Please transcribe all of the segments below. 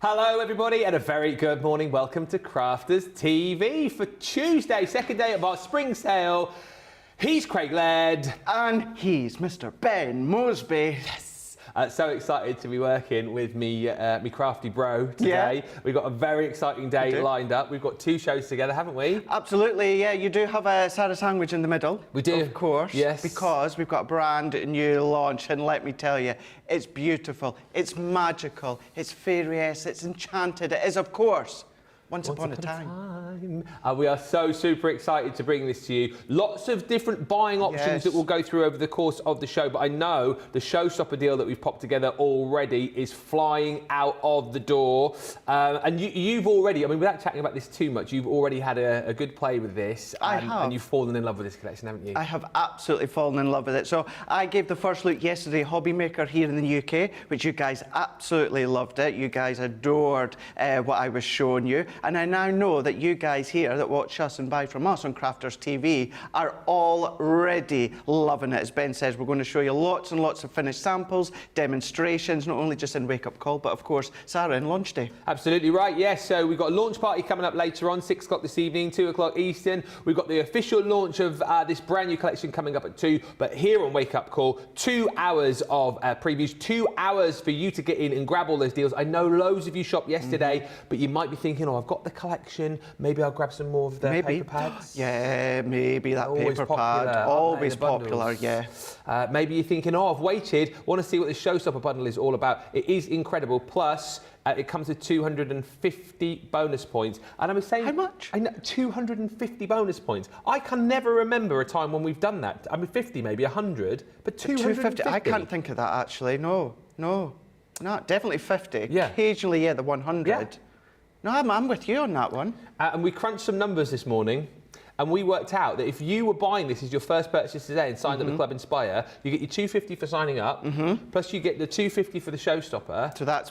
Hello everybody and a very good morning. Welcome to Crafters TV for Tuesday, second day of our spring sale. He's Craig Laird. And he's Mr. Ben Moseby. Yes. So excited to be working with me crafty bro today. Yeah. We've got a very exciting day lined up. We've got two shows together, haven't we? Absolutely, yeah. You do have a Sarah sandwich in the middle. We do. Of course. Yes. Because we've got a brand new launch, and let me tell you, it's beautiful, it's magical, it's fairy-esque, it's enchanted. It is, of course, Once upon a time. We are so super excited to bring this to you. Lots of different buying options that we'll go through over the course of the show, but I know the Showstopper deal that we've popped together already is flying out of the door. And you've already, I mean, without chatting about this too much, you've already had a good play with this. I have. And you've fallen in love with this collection, haven't you? I have absolutely fallen in love with it. So I gave the first look yesterday, Hobby Maker here in the UK, which you guys absolutely loved it. You guys adored what I was showing you. And I now know that you guys here that watch us and buy from us on Crafters TV are already loving it. As Ben says, we're going to show you lots and lots of finished samples, demonstrations, not only just in Wake Up Call, but of course, Sarah, in launch day. Absolutely right, yes. So we've got a launch party coming up later on, 6 o'clock this evening, 2 o'clock Eastern. We've got the official launch of this brand new collection coming up at 2, but here on Wake Up Call, 2 hours of previews, 2 hours for you to get in and grab all those deals. I know loads of you shopped yesterday, but you might be thinking, oh, I've got the collection, maybe I'll grab some more of the paper pads. Yeah, maybe that paper pad. Always popular, yeah. Maybe you're thinking, oh, I've waited, want to see what this Showstopper bundle is all about. It is incredible. Plus, it comes with 250 bonus points. And I was saying... How much? I know, 250 bonus points. I can never remember a time when we've done that. I mean, 50 maybe, 100, but 250. I can't think of that, actually. No, definitely 50. Yeah. Occasionally, yeah, the 100. Yeah. No, I'm with you on that one. And we crunched some numbers this morning, and we worked out that if you were buying this as your first purchase today and signed up with Club Inspire, you get your 250 for signing up, plus you get the 250 for the Showstopper. So that's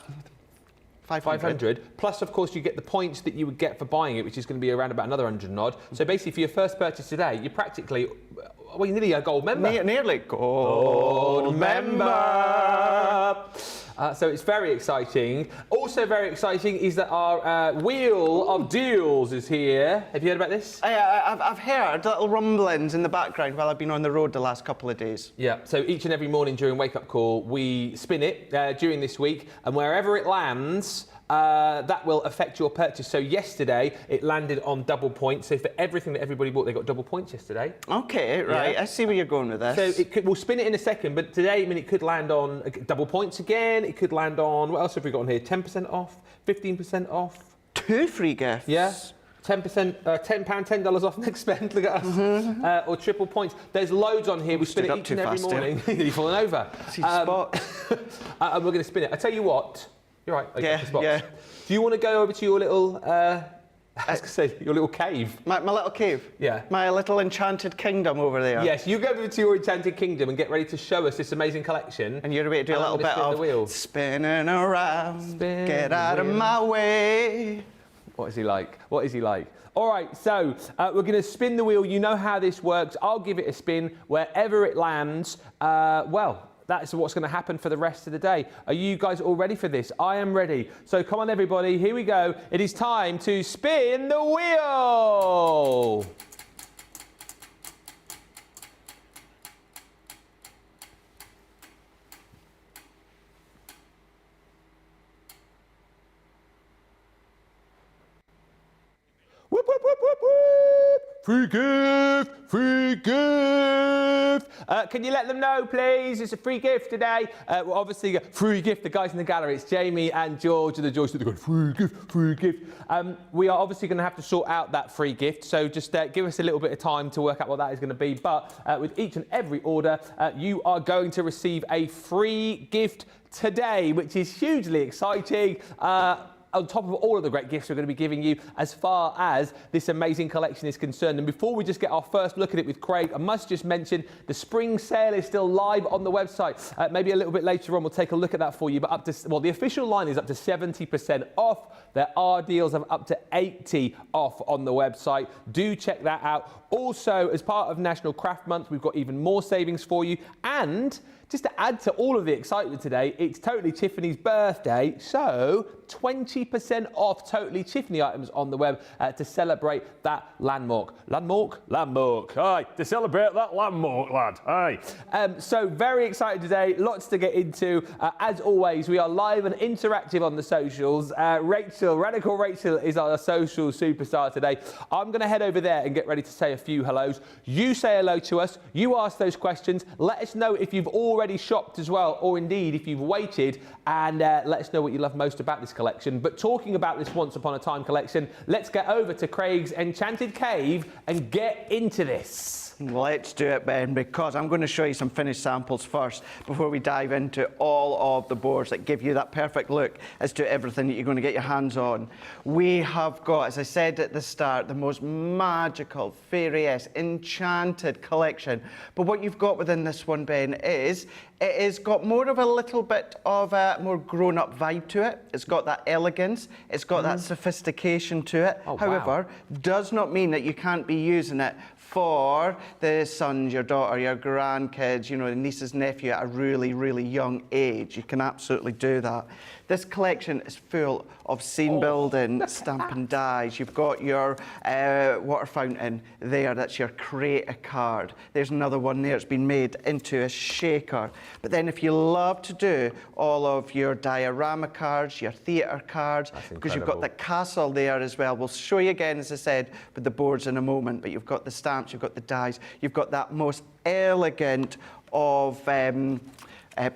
500. Plus, of course, you get the points that you would get for buying it, which is going to be around about another 100 and odd. So basically, for your first purchase today, you're practically, well, you're nearly a gold member. Nearly gold member. So it's very exciting. Also very exciting is that our Wheel of Deals is here. Have you heard about this? I've heard little rumblings in the background while I've been on the road the last couple of days. Yeah, so each and every morning during Wake Up Call, we spin it during this week, and wherever it lands, that will affect your purchase. So yesterday, it landed on double points. So for everything that everybody bought, they got double points yesterday. Okay, right. Yeah. I see where you're going with this. So we'll spin it in a second, but today, I mean, it could land on double points again. It could land on, what else have we got on here? 10% off, 15% off. 2 free gifts. Yeah. 10%, £10, $10 off next spend, look at us. Or triple points. There's loads on here. We spin it each and every morning. You're falling over. Spot. And we're going to spin it. I tell you what. You're right. Yeah. Do you want to go over to your little, your little cave? My little cave? Yeah. My little enchanted kingdom over there. Yes, you go over to your enchanted kingdom and get ready to show us this amazing collection. And you're about to do a little bit of spinning around, get out of my way. What is he like? What is he like? All right, so we're going to spin the wheel. You know how this works. I'll give it a spin. Wherever it lands, well, that's what's going to happen for the rest of the day. Are you guys all ready for this? I am ready. So come on, everybody. Here we go. It is time to spin the wheel. Whoop, whoop, whoop, whoop, whoop. Free gift, free gift. Can you let them know, please? It's a free gift today. Well, obviously, free gift. The guys in the gallery, it's Jamie and George, and the George, they're going, free gift, free gift. We are obviously going to have to sort out that free gift, so just give us a little bit of time to work out what that is going to be. But with each and every order, you are going to receive a free gift today, which is hugely exciting. On top of all of the great gifts we're going to be giving you as far as this amazing collection is concerned. And before we just get our first look at it with Craig, I must just mention the spring sale is still live on the website. Maybe a little bit later on, we'll take a look at that for you. But the official line is up to 70% off. There are deals of up to 80% off on the website. Do check that out. Also, as part of National Craft Month, we've got even more savings for you. And Just to add to all of the excitement today, it's Totally Tiffany's birthday, so 20% off Totally Tiffany items on the web to celebrate that landmark. Landmark. Aye, to celebrate that landmark, lad. Aye. So very excited today, lots to get into. As always, we are live and interactive on the socials. Radical Rachel is our social superstar today. I'm going to head over there and get ready to say a few hellos. You say hello to us, you ask those questions, let us know if you've already shopped as well, or indeed if you've waited, and let us know what you love most about this collection. But talking about this Once Upon a Time collection, let's get over to Craig's Enchanted Cave and get into this. Let's do it, Ben, because I'm going to show you some finished samples first before we dive into all of the boards that give you that perfect look as to everything that you're going to get your hands on. We have got, as I said at the start, the most magical, fairy-esque, enchanted collection. But what you've got within this one, Ben, is it has got more of a little bit of a more grown-up vibe to it. It's got that elegance. It's got that sophistication to it. Oh, however, does not mean that you can't be using it for the sons, your daughter, your grandkids, you know, the nieces, nephew at a really, really young age. You can absolutely do that. This collection is full of scene building, stamp and dies. You've got your water fountain there, that's your create a card. There's another one there, it's been made into a shaker. But then if you love to do all of your diorama cards, your theatre cards, because you've got the castle there as well. We'll show you again, as I said, with the boards in a moment, but you've got the stamps, you've got the dies, you've got that most elegant of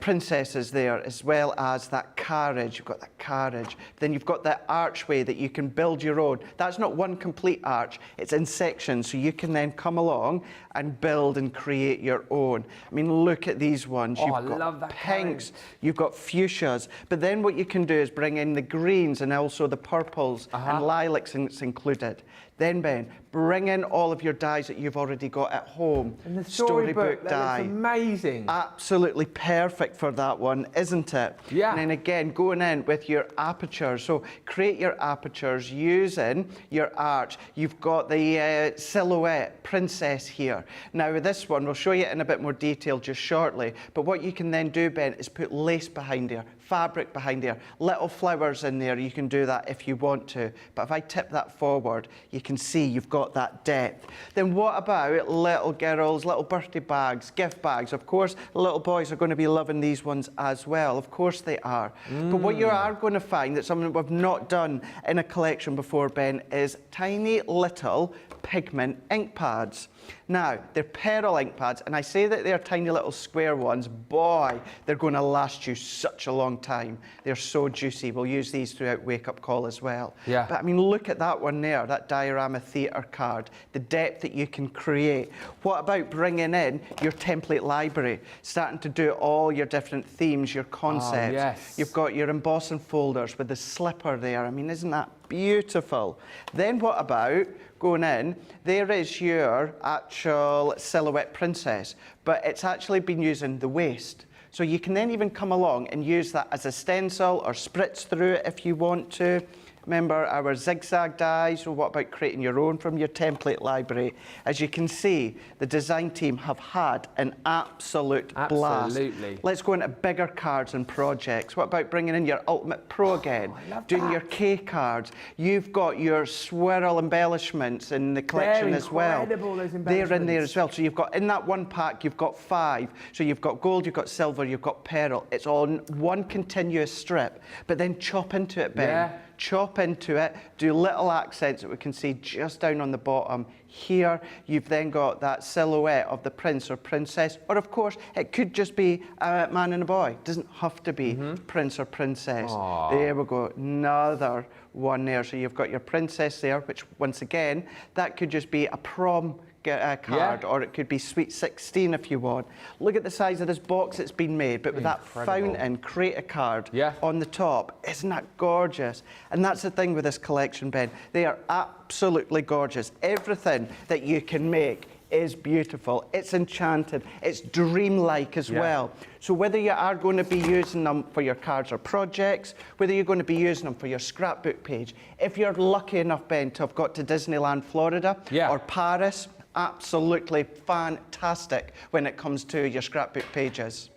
princesses there, as well as that carriage. You've got that carriage. Then you've got that archway that you can build your own. That's not one complete arch, it's in sections, so you can then come along and build and create your own. I mean, look at these ones. You've got pinks, you've got fuchsias, but then what you can do is bring in the greens and also the purples and lilacs included. Then, Ben, bring in all of your dies that you've already got at home. And the storybook die. That's amazing. Absolutely perfect for that one, isn't it? Yeah. And then again, going in with your apertures. So create your apertures using your arch. You've got the silhouette princess here. Now, with this one, we'll show you in a bit more detail just shortly. But what you can then do, Ben, is put lace behind there, fabric behind there, little flowers in there. You can do that if you want to. But if I tip that forward, you can see you've got that depth. Then what about little girls, little birthday bags, gift bags? Of course, little boys are going to be loving these ones as well. Of course they are. But what you are going to find, that's something we've not done in a collection before, Ben, is tiny little pigment ink pads. Now, they're pearl ink pads, and I say that they're tiny little square ones. Boy, they're going to last you such a long time. They're so juicy. We'll use these throughout Wake Up Call as well. Yeah. But I mean, look at that one there, that diorama theatre card, the depth that you can create. What about bringing in your template library, starting to do all your different themes, your concepts? Yes. You've got your embossing folders with the slipper there. I mean, isn't that beautiful? Then what about going in, there is your actual silhouette princess, but it's actually been using the waist. So you can then even come along and use that as a stencil or spritz through it if you want to. Remember our zigzag dies, or what about creating your own from your template library? As you can see, the design team have had an absolute blast. Absolutely. Let's go into bigger cards and projects. What about bringing in your Ultimate Pro again? Doing your K cards. You've got your swirl embellishments in the collection as well. Those embellishments. They're in there as well. So you've got, in that one pack, you've got 5. So you've got gold, you've got silver, you've got pearl. It's all one continuous strip. But then chop into it, Ben. Yeah. Chop into it, do little accents that we can see just down on the bottom here. You've then got that silhouette of the prince or princess, or of course, it could just be a man and a boy. It doesn't have to be prince or princess. Aww. There we go, another one there. So you've got your princess there, which once again, that could just be a prom card, or it could be Sweet 16 if you want. Look at the size of this box it's been made, but with that fountain, create a card on the top. Isn't that gorgeous? And that's the thing with this collection, Ben. They are absolutely gorgeous. Everything that you can make is beautiful. It's enchanted. It's dreamlike as well. So whether you are going to be using them for your cards or projects, whether you're going to be using them for your scrapbook page, if you're lucky enough, Ben, to have got to Disneyland, Florida, or Paris, absolutely fantastic when it comes to your scrapbook pages.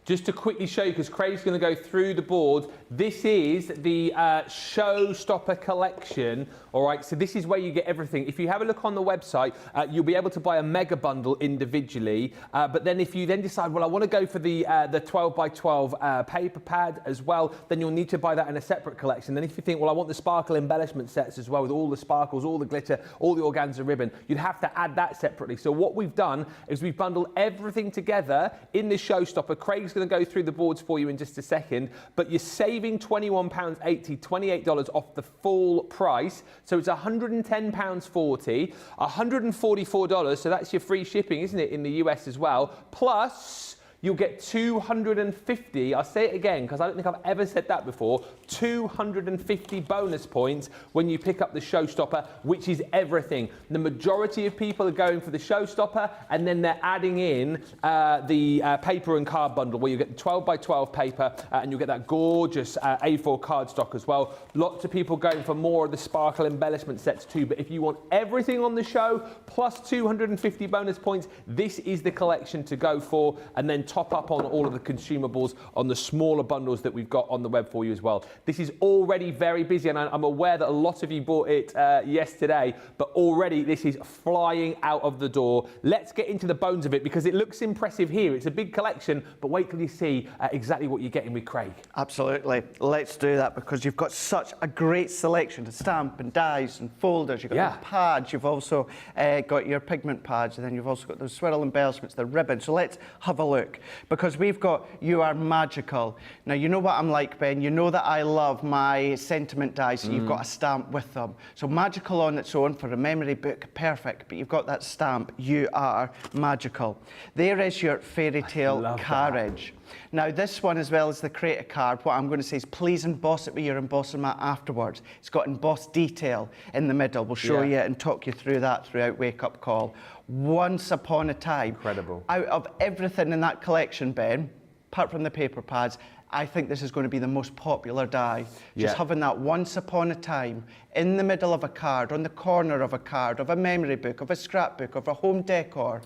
Just to quickly show you, because Craig's going to go through the boards, this is the Showstopper collection. All right, so this is where you get everything. If you have a look on the website, you'll be able to buy a mega bundle individually. But then if you then decide, well, I want to go for the 12 by 12 paper pad as well, then you'll need to buy that in a separate collection. Then if you think, well, I want the sparkle embellishment sets as well with all the sparkles, all the glitter, all the organza ribbon, you'd have to add that separately. So what we've done is we've bundled everything together in the Showstopper. Craig's going to go through the boards for you in just a second, but you're saving £21.80, $28 off the full price. So it's £110.40, $144, so that's your free shipping, isn't it, in the US as well, plus you'll get 250, I'll say it again because I don't think I've ever said that before, 250 bonus points when you pick up the Showstopper, which is everything. The majority of people are going for the Showstopper, and then they're adding in the paper and card bundle, where you get the 12 by 12 paper, and you'll get that gorgeous A4 cardstock as well. Lots of people going for more of the sparkle embellishment sets too, but if you want everything on the show, plus 250 bonus points, this is the collection to go for, and then top up on all of the consumables on the smaller bundles that we've got on the web for you as well. This is already very busy, and I'm aware that a lot of you bought it yesterday, but already this is flying out of the door. Let's get into the bones of it because it looks impressive here. It's a big collection, but wait till you see exactly what you're getting with Craig. Absolutely. Let's do that because you've got such a great selection of stamp and dies and folders. You've got the pads, you've also got your pigment pads, and then you've also got those swirl embellishments, the ribbon. So let's have a look. Because we've got You Are Magical. Now, you know what I'm like, Ben. You know that I love my sentiment dies, so you've got a stamp with them. So Magical on its own for a memory book, perfect. But you've got that stamp, You Are Magical. There is your fairy tale carriage. Now, this one, as well as the Create a Card, what I'm going to say is please emboss it with your embossing mat afterwards. It's got embossed detail in the middle. We'll show you and talk you through that throughout Wake Up Call. Once upon a time. Incredible. Out of everything in that collection, Ben, apart from the paper pads, I think this is going to be the most popular die. Just having that once upon a time in the middle of a card, on the corner of a card, of a memory book, of a scrapbook, of a home decor.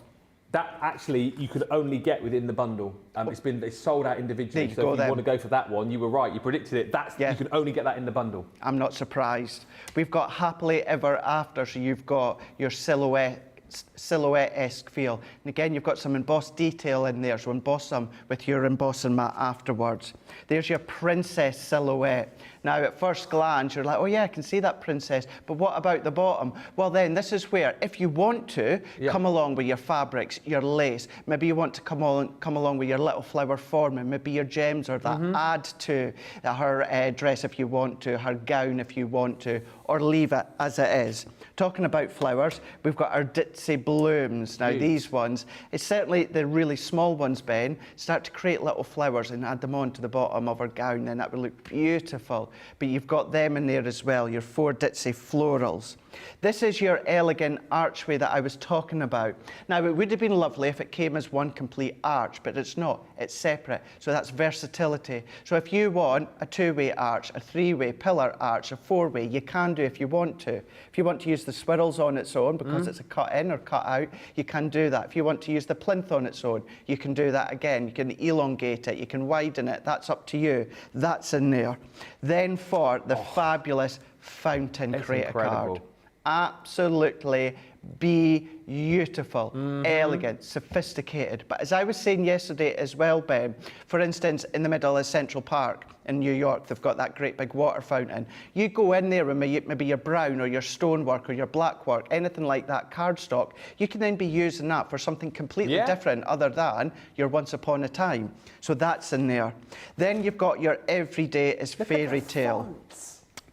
That actually you could only get within the bundle. It's sold out individually. So if you want to go for that one, you were right. You predicted it. You can only get that in the bundle. I'm not surprised. We've got Happily Ever After, so you've got your silhouette-esque feel. And again, you've got some embossed detail in there, so emboss them with your embossing mat afterwards. There's your princess silhouette. Now, at first glance, you're like, oh yeah, I can see that princess, but what about the bottom? Well then, this is where, if you want to, come along with your fabrics, your lace, maybe you want to come along with your little flower forming, maybe your gems or that, add to her dress if you want to, her gown if you want to, or leave it as it is. Talking about flowers, we've got our ditzy blooms. Now, these ones, it's certainly the really small ones, Ben, start to create little flowers and add them onto the bottom of her gown, and that would look beautiful. But you've got them in there as well, your 4 ditzy florals. This is your elegant archway that I was talking about. Now, it would have been lovely if it came as one complete arch, but it's not. It's separate. So that's versatility. So if you want a 2-way arch, a 3-way pillar arch, a 4-way, you can do if you want to. If you want to use the swirls on its own because it's a cut in or cut out, you can do that. If you want to use the plinth on its own, you can do that again. You can elongate it, you can widen it. That's up to you. That's in there. Then for the fabulous fountain Create a Card. Absolutely beautiful, elegant, sophisticated. But as I was saying yesterday as well, Ben, for instance, in the middle of Central Park in New York, they've got that great big water fountain. You go in there with maybe your brown or your stonework or your black work, anything like that, cardstock, you can then be using that for something completely different other than your once upon a time. So that's in there. Then you've got your everyday is fairy tale.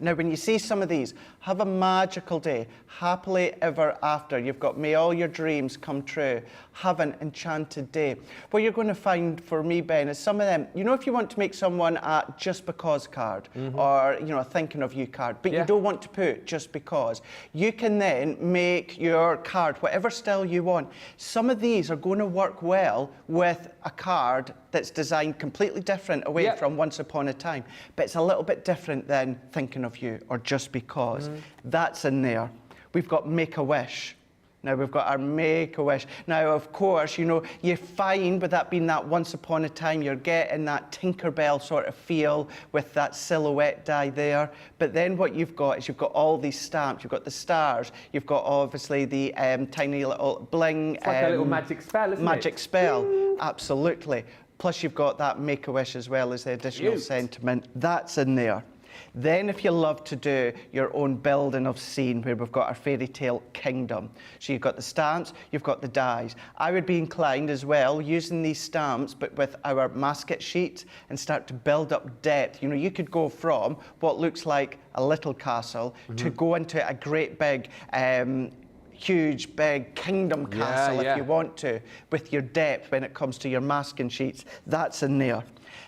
Now, when you see some of these, have a magical day, happily ever after. You've got may all your dreams come true. Have an enchanted day. What you're going to find for me, Ben, is some of them, you know, if you want to make someone a just because card or, you know, a thinking of you card, but you don't want to put just because, you can then make your card whatever style you want. Some of these are going to work well with a card that's designed completely different away from Once Upon a Time, but it's a little bit different than Thinking of You or Just Because. That's in there. We've got Make a Wish. Now we've got our Make-A-Wish. Now, of course, you know, you're fine with that being that once upon a time, you're getting that Tinkerbell sort of feel with that silhouette die there. But then what you've got is you've got all these stamps. You've got the stars. You've got obviously the tiny little bling. It's like a little magic spell, isn't it? Magic spell, absolutely. Plus you've got that Make-A-Wish as well as the additional sentiment. That's in there. Then if you love to do your own building of scene, where we've got our fairy tale kingdom. So you've got the stamps, you've got the dies. I would be inclined as well, using these stamps, but with our masket sheets, and start to build up depth. You know, you could go from what looks like a little castle to go into a great big, huge, big kingdom castle if you want to, with your depth when it comes to your masking sheets. That's in there.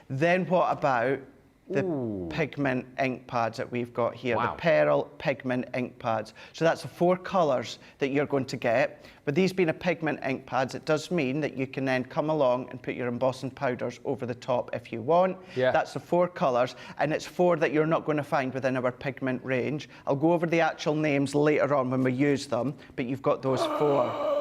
Then what about the pigment ink pads that we've got here, the Pearl pigment ink pads. So that's the 4 colours that you're going to get. With these being a pigment ink pads, it does mean that you can then come along and put your embossing powders over the top if you want. That's the 4 colours, and it's 4 that you're not going to find within our pigment range. I'll go over the actual names later on when we use them, but you've got those 4.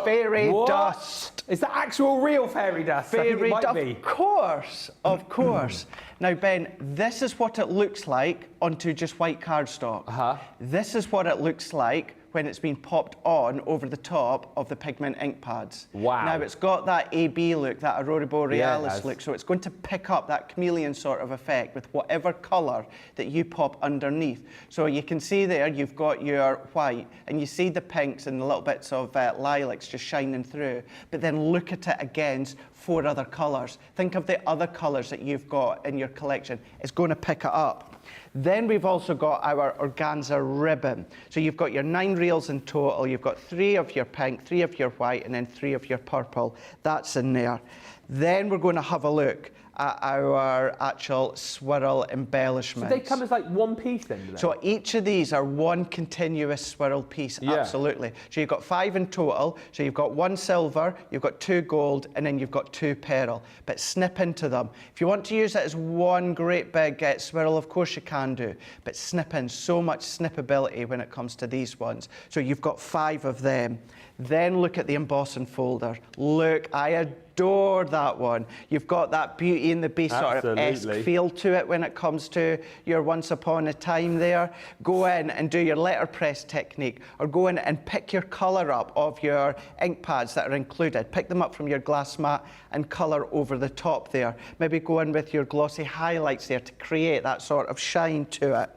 Fairy dust. Is that actual real fairy dust? Fairy dust, of course, of course. Now, Ben, this is what it looks like onto just white cardstock. This is what it looks like when it's been popped on over the top of the pigment ink pads. Now, it's got that AB look, that Aurora Borealis look, so it's going to pick up that chameleon sort of effect with whatever colour that you pop underneath. So you can see there, you've got your white, and you see the pinks and the little bits of lilacs just shining through, but then look at it against 4 other colours. Think of the other colours that you've got in your collection. It's going to pick it up. Then we've also got our organza ribbon. So you've got your 9 reels in total. You've got 3 of your pink, 3 of your white, and then 3 of your purple. That's in there. Then we're going to have a look at our actual swirl embellishments. So they come as like one piece then, do they? So each of these are one continuous swirl piece, absolutely. So you've got 5 in total. So you've got 1 silver, you've got 2 gold, and then you've got 2 pearl. But snip into them. If you want to use it as one great big swirl, of course you can do. But snip in, so much snippability when it comes to these ones. So you've got 5 of them. Then look at the embossing folder. Look, I adore that one. You've got that Beauty and the Beast sort of esque feel to it when it comes to your Once Upon a Time there. Go in and do your letterpress technique, or go in and pick your colour up of your ink pads that are included. Pick them up from your glass mat and colour over the top there. Maybe go in with your glossy highlights there to create that sort of shine to it.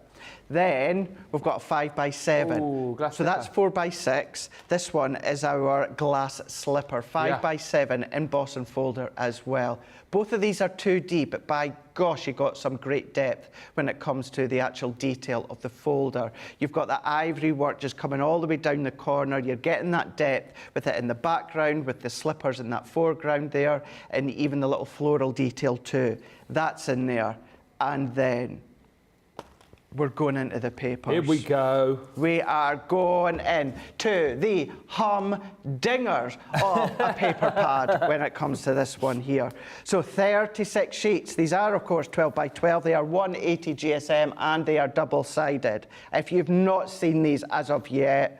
Then we've got a 5x7. Ooh, so that's 4x6. This one is our glass slipper, 5x7 embossing folder as well. Both of these are 2D, but by gosh, you got some great depth when it comes to the actual detail of the folder. You've got that ivory work just coming all the way down the corner. You're getting that depth with it in the background, with the slippers in that foreground there, and even the little floral detail too. That's in there. And then we're going into the papers. Here we go. We are going in to the humdingers of a paper pad when it comes to this one here. So 36 sheets. These are, of course, 12x12. They are 180 GSM and they are double-sided. If you've not seen these as of yet,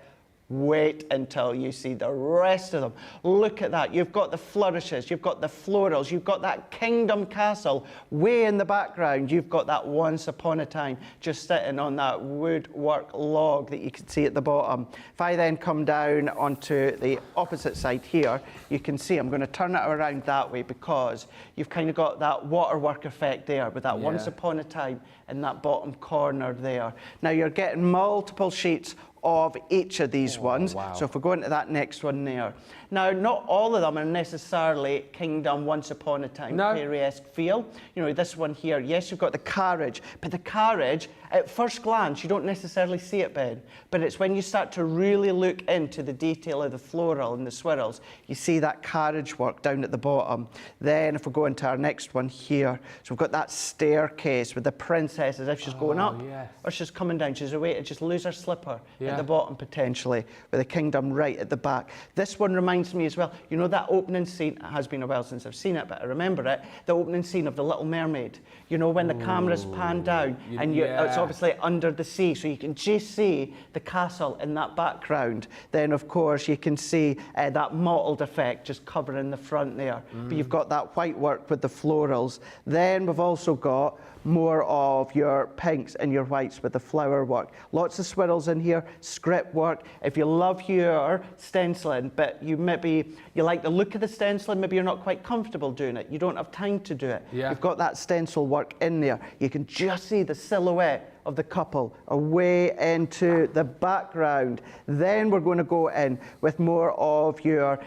wait until you see the rest of them. Look at that. You've got the flourishes, you've got the florals, you've got that kingdom castle way in the background. You've got that Once Upon a Time just sitting on that woodwork log that you can see at the bottom. If I then come down onto the opposite side here, you can see I'm going to turn it around that way because you've kind of got that waterwork effect there with that Once Upon a Time in that bottom corner there. Now you're getting multiple sheets of each of these ones. So if we go into that next one there. Now, not all of them are necessarily Kingdom Once Upon a Time fairy-esque feel. You know, this one here, yes, you've got the carriage, but the carriage, at first glance, you don't necessarily see it, Ben, but it's when you start to really look into the detail of the floral and the swirls, you see that carriage work down at the bottom. Then if we go into our next one here, so we've got that staircase with the princess as if she's going up, or she's coming down. She's away to just lose her slipper at the bottom potentially, with the kingdom right at the back. This one reminds me as well, you know that opening scene, it has been a while since I've seen it, but I remember it, the opening scene of The Little Mermaid. You know, when the camera's panned down and it's obviously under the sea, so you can just see the castle in that background. Then, of course, you can see that mottled effect just covering the front there. But you've got that white work with the florals. Then we've also got more of your pinks and your whites with the flower work. Lots of swirls in here, script work. If you love your stenciling, but you like the look of the stenciling, maybe you're not quite comfortable doing it, you don't have time to do it, you've got that stencil work in there. You can just see the silhouette of the couple away into the background. Then we're going to go in with more of your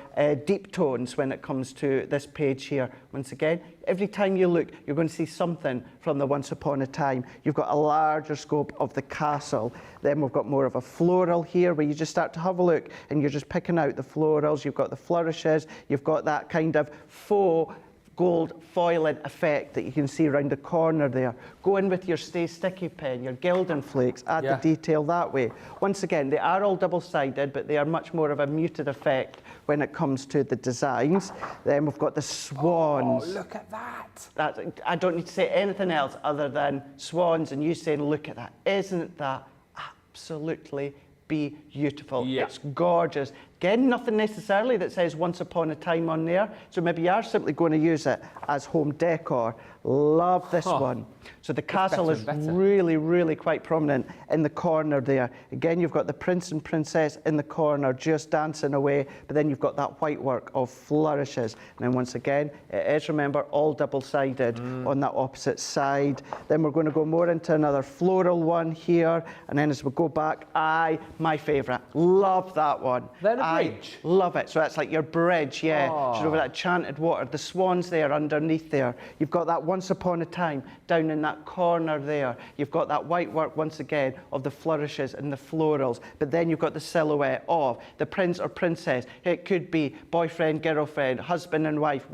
deep tones when it comes to this page here. Once again, every time you look, you're going to see something from the Once Upon a Time. You've got a larger scope of the castle. Then we've got more of a floral here, where you just start to have a look and you're just picking out the florals. You've got the flourishes. You've got that kind of faux gold foiling effect that you can see around the corner there. Go in with your Stay Sticky pen, your Gildan Flakes, add the detail that way. Once again, they are all double-sided, but they are much more of a muted effect when it comes to the designs. Then we've got the swans. Oh, look at that. I don't need to say anything else other than swans, and you saying, look at that. Isn't that absolutely beautiful? It's gorgeous. Again, nothing necessarily that says Once Upon a Time on there, so maybe you are simply going to use it as home decor. Love this one. So the castle is really, really quite prominent in the corner there. Again, you've got the prince and princess in the corner just dancing away, but then you've got that white work of flourishes. And then once again, it is, remember, all double-sided on that opposite side. Then we're going to go more into another floral one here, and then as we go back, my favourite, love that one. Then a bridge. Love it. So that's like your bridge, just over that enchanted water. The swans there underneath there. You've got that Once Upon a Time down in that corner there. You've got that white work once again of the flourishes and the florals, but then you've got the silhouette of the prince or princess. It could be boyfriend, girlfriend, husband and wife,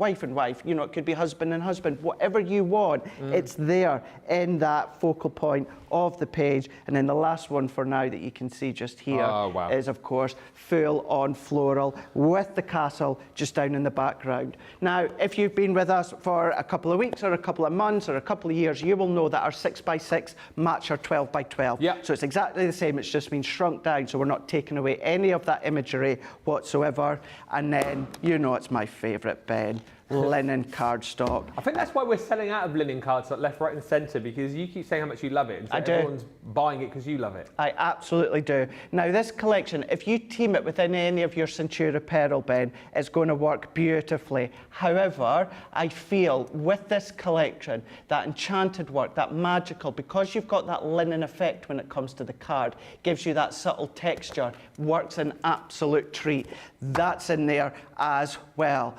you know, it could be husband and husband, whatever you want, it's there in that focal point of the page. And then the last one for now that you can see just here is, of course, full on floral with the castle just down in the background. Now, if you've been with us for a couple of weeks or a couple of months or a couple of years, you will know that our 6x6 match our 12x12. So it's exactly the same, it's just been shrunk down, so we're not taking away any of that imagery whatsoever. And then, you know, it's my favourite, Ben, linen cardstock. I think that's why we're selling out of linen cardstock left, right and centre, because you keep saying how much you love it. And so everyone's buying it because you love it. I absolutely do. Now this collection, if you team it within any of your Centura apparel, Ben, it's going to work beautifully. However, I feel with this collection, that enchanted work, that magical, because you've got that linen effect when it comes to the card, gives you that subtle texture, works an absolute treat. That's in there as well.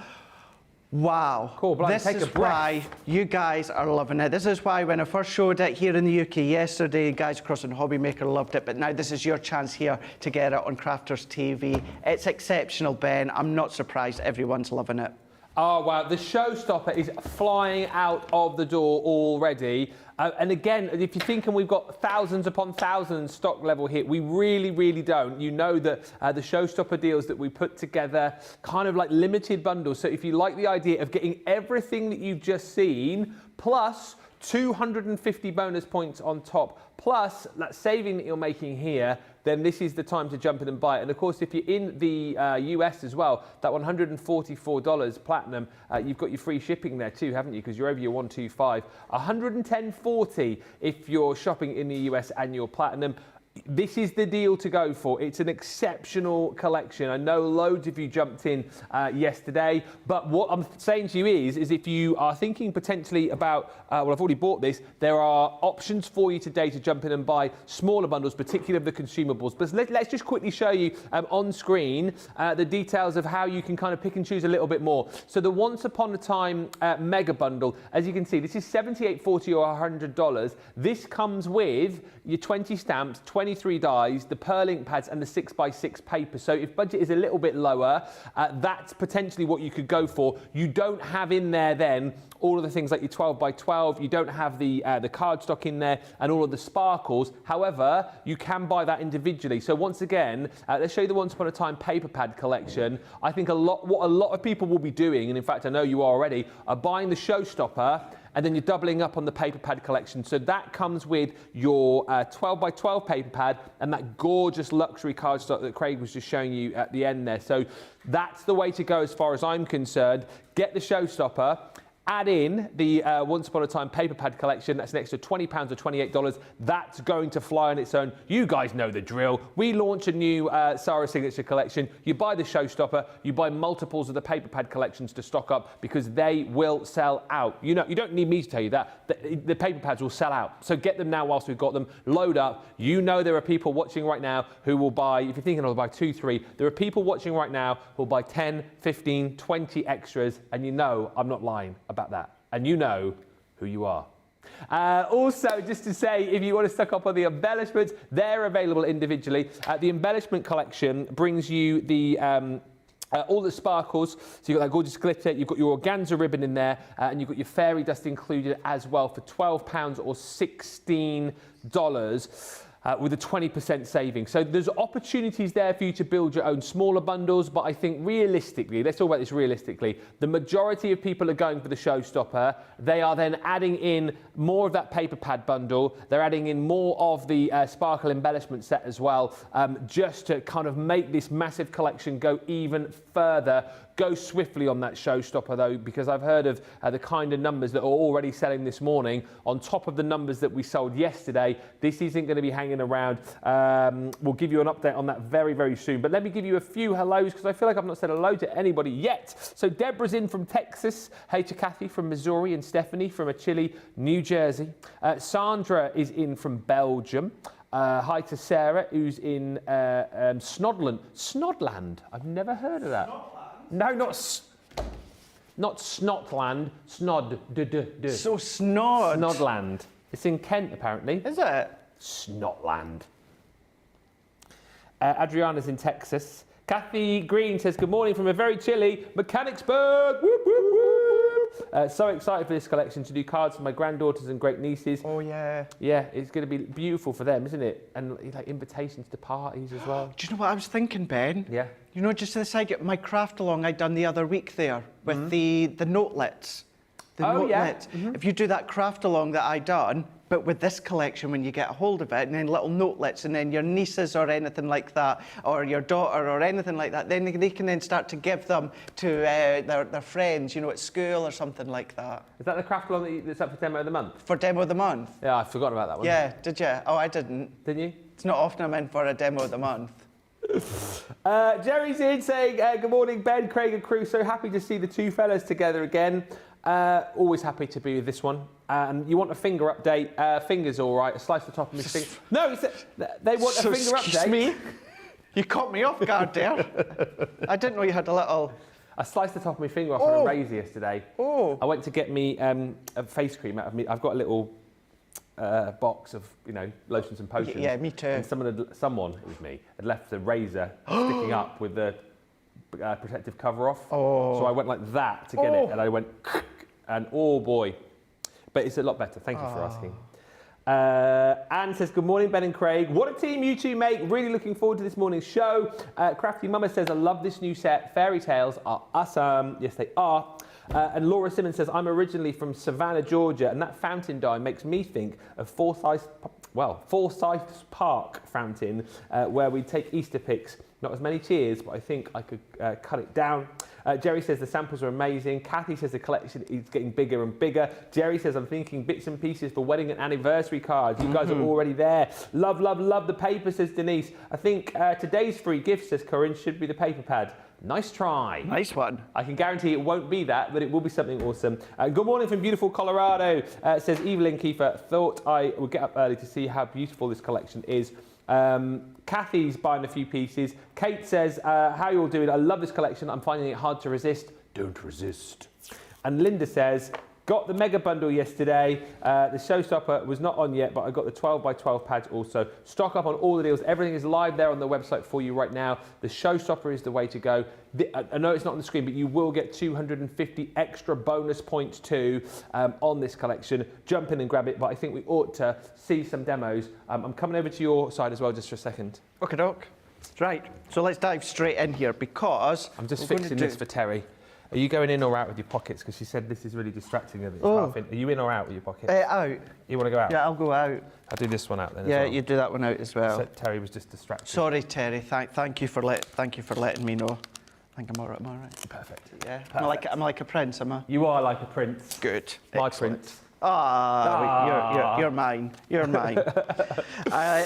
Wow, cool, this is why you guys are loving it. This is why when I first showed it here in the UK yesterday, guys across on Hobbymaker loved it, but now this is your chance here to get it on Crafters TV. It's exceptional, Ben. I'm not surprised everyone's loving it. Oh, wow. The Showstopper is flying out of the door already. And again, if you're thinking we've got thousands upon thousands stock level here, we really, really don't. You know that the Showstopper deals that we put together, kind of like limited bundles. So if you like the idea of getting everything that you've just seen, plus 250 bonus points on top, plus that saving that you're making here, then this is the time to jump in and buy it. And of course, if you're in the US as well, that $144 platinum, you've got your free shipping there too, haven't you? Because you're over your 125. $110.40 if you're shopping in the US and your platinum. This is the deal to go for. It's an exceptional collection. I know loads of you jumped in yesterday, but what I'm saying to you is if you are thinking potentially about, well, I've already bought this, there are options for you today to jump in and buy smaller bundles, particularly of the consumables. But let's just quickly show you on screen the details of how you can kind of pick and choose a little bit more. So the Once Upon a Time mega bundle, as you can see, this is $78.40 or $100. This comes with your 20 stamps, 20 23 dies, the pearl ink pads and the 6x6 paper. So if budget is a little bit lower, that's potentially what you could go for. You don't have in there then all of the things like your 12x12, you don't have the cardstock in there and all of the sparkles. However, you can buy that individually. So once again, let's show you the Once Upon a Time paper pad collection. I think what a lot of people will be doing, and in fact I know you are already, are buying the Showstopper and then you're doubling up on the paper pad collection. So that comes with your 12x12 paper pad and that gorgeous luxury cardstock that Craig was just showing you at the end there. So that's the way to go as far as I'm concerned. Get the Showstopper. Add in the Once Upon a Time paper pad collection. That's an extra £20 or $28. That's going to fly on its own. You guys know the drill. We launch a new Sarah Signature collection. You buy the Showstopper. You buy multiples of the paper pad collections to stock up because they will sell out. You know, you don't need me to tell you that. The paper pads will sell out. So get them now whilst we've got them. Load up. You know there are people watching right now who will buy, if you're thinking I'll buy 2, 3, there are people watching right now who will buy 10, 15, 20 extras, and you know I'm not lying about that, and you know who you are. Also, just to say, if you want to stock up on the embellishments, they're available individually. The embellishment collection brings you the all the sparkles, so you've got that gorgeous glitter, you've got your organza ribbon in there, and you've got your fairy dust included as well for £12 or $16 with a 20% saving. So there's opportunities there for you to build your own smaller bundles, but I think realistically, let's talk about this realistically, the majority of people are going for the Showstopper. They are then adding in more of that paper pad bundle. They're adding in more of the sparkle embellishment set as well, just to kind of make this massive collection go even further. Go swiftly on that Showstopper though, because I've heard of the kind of numbers that are already selling this morning on top of the numbers that we sold yesterday. This isn't going to be hanging around. We'll give you an update on that very, very soon. But let me give you a few hellos because I feel like I've not said hello to anybody yet. So Deborah's in from Texas. Hey to Kathy from Missouri and Stephanie from Achille, New Jersey. Sandra is in from Belgium. Hi to Sarah, who's in Snodland. Snodland. I've never heard of that. Snodland? No, not Snotland. Snod. So Snod. Snodland. It's in Kent, apparently. Is it? Snotland. Adriana's in Texas. Kathy Green says, good morning from a very chilly Mechanicsburg. Whoop, whoop, whoop. So excited for this collection to do cards for my granddaughters and great nieces. Oh, yeah. Yeah, it's going to be beautiful for them, isn't it? And like invitations to parties as well. Do you know what I was thinking, Ben? Yeah. You know, just to the side, my craft along I done the other week there with the notelets. The notelets. If you do that craft along that I done, but with this collection, when you get a hold of it, and then little notelets, and then your nieces or anything like that, or your daughter or anything like that, then they can then start to give them to their friends, you know, at school or something like that. Is that the craft along that's up for Demo of the Month? For Demo of the Month? Yeah, I forgot about that one. Yeah, did you? Oh, I didn't. Didn't you? It's not often I'm in for a Demo of the Month. Jerry's in saying, good morning, Ben, Craig and crew. So happy to see the two fellas together again. Always happy to be with this one. You want a finger update? Finger's all right. I sliced the top of my finger. No, they want a finger update. Excuse me? You caught me off guard there. I didn't know you had a little... I sliced the top of my finger off on a razor yesterday. Oh. I went to get me a face cream out of me. I've got a little box of, you know, lotions and potions. Yeah, me too. And someone, it was me, had left the razor sticking up with the protective cover off. Oh. So I went like that to get it, and I went, and oh boy. But it's a lot better. Thank you for asking. Anne says, good morning, Ben and Craig. What a team you two make. Really looking forward to this morning's show. Crafty Mama says, I love this new set. Fairy tales are awesome. Yes, they are. And Laura Simmons says, I'm originally from Savannah, Georgia, and that fountain die makes me think of Forsyth Park fountain, where we take Easter pics. Not as many cheers, but I think I could cut it down. Jerry says the samples are amazing. Kathy says the collection is getting bigger and bigger. Jerry says I'm thinking bits and pieces for wedding and anniversary cards. You guys are already there. Love, love, love the paper, says Denise. I think today's free gift, says Corinne, should be the paper pad. Nice try. Nice one. I can guarantee it won't be that, but it will be something awesome. Good morning from beautiful Colorado, says Evelyn Kiefer. Thought I would get up early to see how beautiful this collection is. Kathy's buying a few pieces. Kate says, how you all doing? I love this collection. I'm finding it hard to resist. Don't resist. And Linda says, Got the mega bundle yesterday. The Showstopper was not on yet, but I got the 12x12 pads also. Stock up on all the deals. Everything is live there on the website for you right now. The Showstopper is the way to go. I know it's not on the screen, but you will get 250 extra bonus points too on this collection. Jump in and grab it, but I think we ought to see some demos. I'm coming over to your side as well just for a second. Okay, doc. Right, so let's dive straight in here because... I'm just fixing this for Terry. Are you going in or out with your pockets? Because she said this is really distracting. Are you in or out with your pockets? Out. You want to go out? Yeah, I'll go out. I'll do this one out then. Yeah, as well. you do that one out as well. So Terry was just distracted. Sorry, Terry. Thank you for letting me know. I think I'm all right. Am I right? Perfect. Yeah. Perfect. I'm like a prince, am I? You are like a prince. Good. My Excellent. prince. You're mine. You're mine.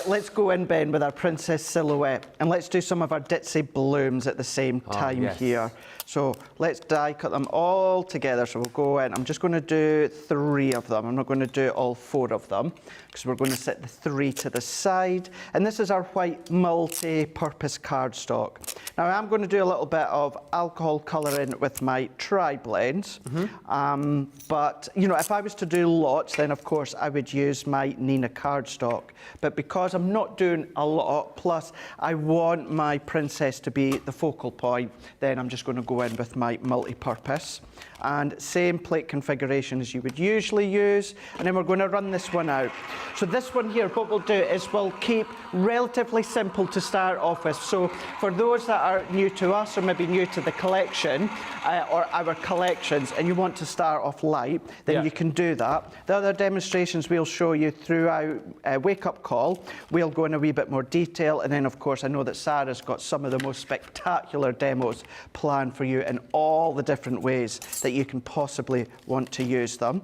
Let's go in, Ben, with our princess silhouette, and let's do some of our ditzy blooms at the same time here. So let's die cut them all together. So we'll go in. I'm just going to do 3 of them. I'm not going to do all 4 of them because we're going to set the 3 to the side. And this is our white multi-purpose cardstock. Now I'm going to do a little bit of alcohol colouring with my tri-blends. But you know, if I was to do lots, then of course I would use my Nina cardstock. But because I'm not doing a lot, plus I want my princess to be the focal point, then I'm just going to go in with my multi-purpose. And same plate configuration as you would usually use. And then we're going to run this one out. So this one here, what we'll do is we'll keep relatively simple to start off with. So for those that are new to us or maybe new to the collection or our collections and you want to start off light, then you can do that. The other demonstrations we'll show you throughout Wake Up Call. We'll go in a wee bit more detail. And then of course, I know that Sarah's got some of the most spectacular demos planned for you in all the different ways that you can possibly want to use them.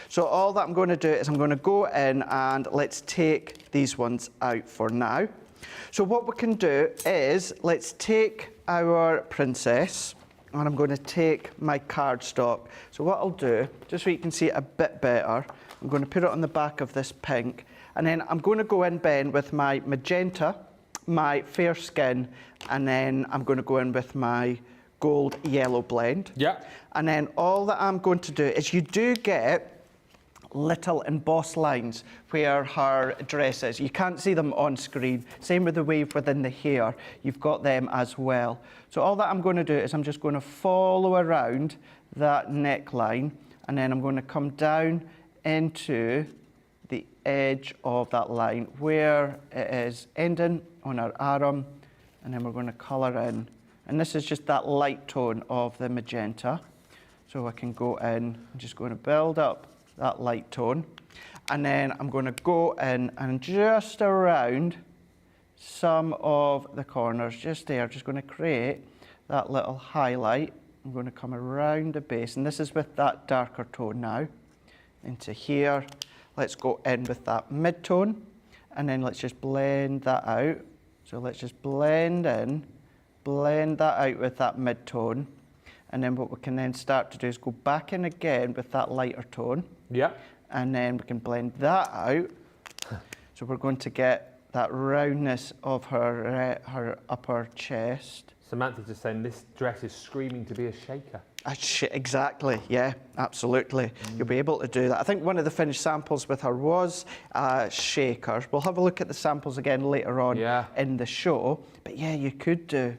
So all that I'm going to do is I'm going to go in and let's take these ones out for now. So what we can do is let's take our princess and I'm going to take my cardstock. So what I'll do, just so you can see it a bit better, I'm going to put it on the back of this pink and then I'm going to go in, Ben, with my magenta, my fair skin, and then I'm going to go in with my gold yellow blend. Yeah. And then all that I'm going to do is you do get little embossed lines where her dress is. You can't see them on screen. Same with the wave within the hair. You've got them as well. So all that I'm going to do is I'm just going to follow around that neckline and then I'm going to come down into the edge of that line where it is ending on our arm, and then we're going to colour in. And this is just that light tone of the magenta. So I can go in, I'm just going to build up that light tone. And then I'm going to go in and just around some of the corners, just there, just going to create that little highlight. I'm going to come around the base, and this is with that darker tone now, into here. Let's go in with that mid-tone, and then let's just blend that out. So let's just blend in, blend that out with that mid-tone, and then what we can then start to do is go back in again with that lighter tone. Yeah. And then we can blend that out. So we're going to get that roundness of her her upper chest. Samantha's just saying this dress is screaming to be a shaker. Exactly, yeah, absolutely. You'll be able to do that. I think one of the finished samples with her was shaker. We'll have a look at the samples again later on in the show. But yeah, you could do.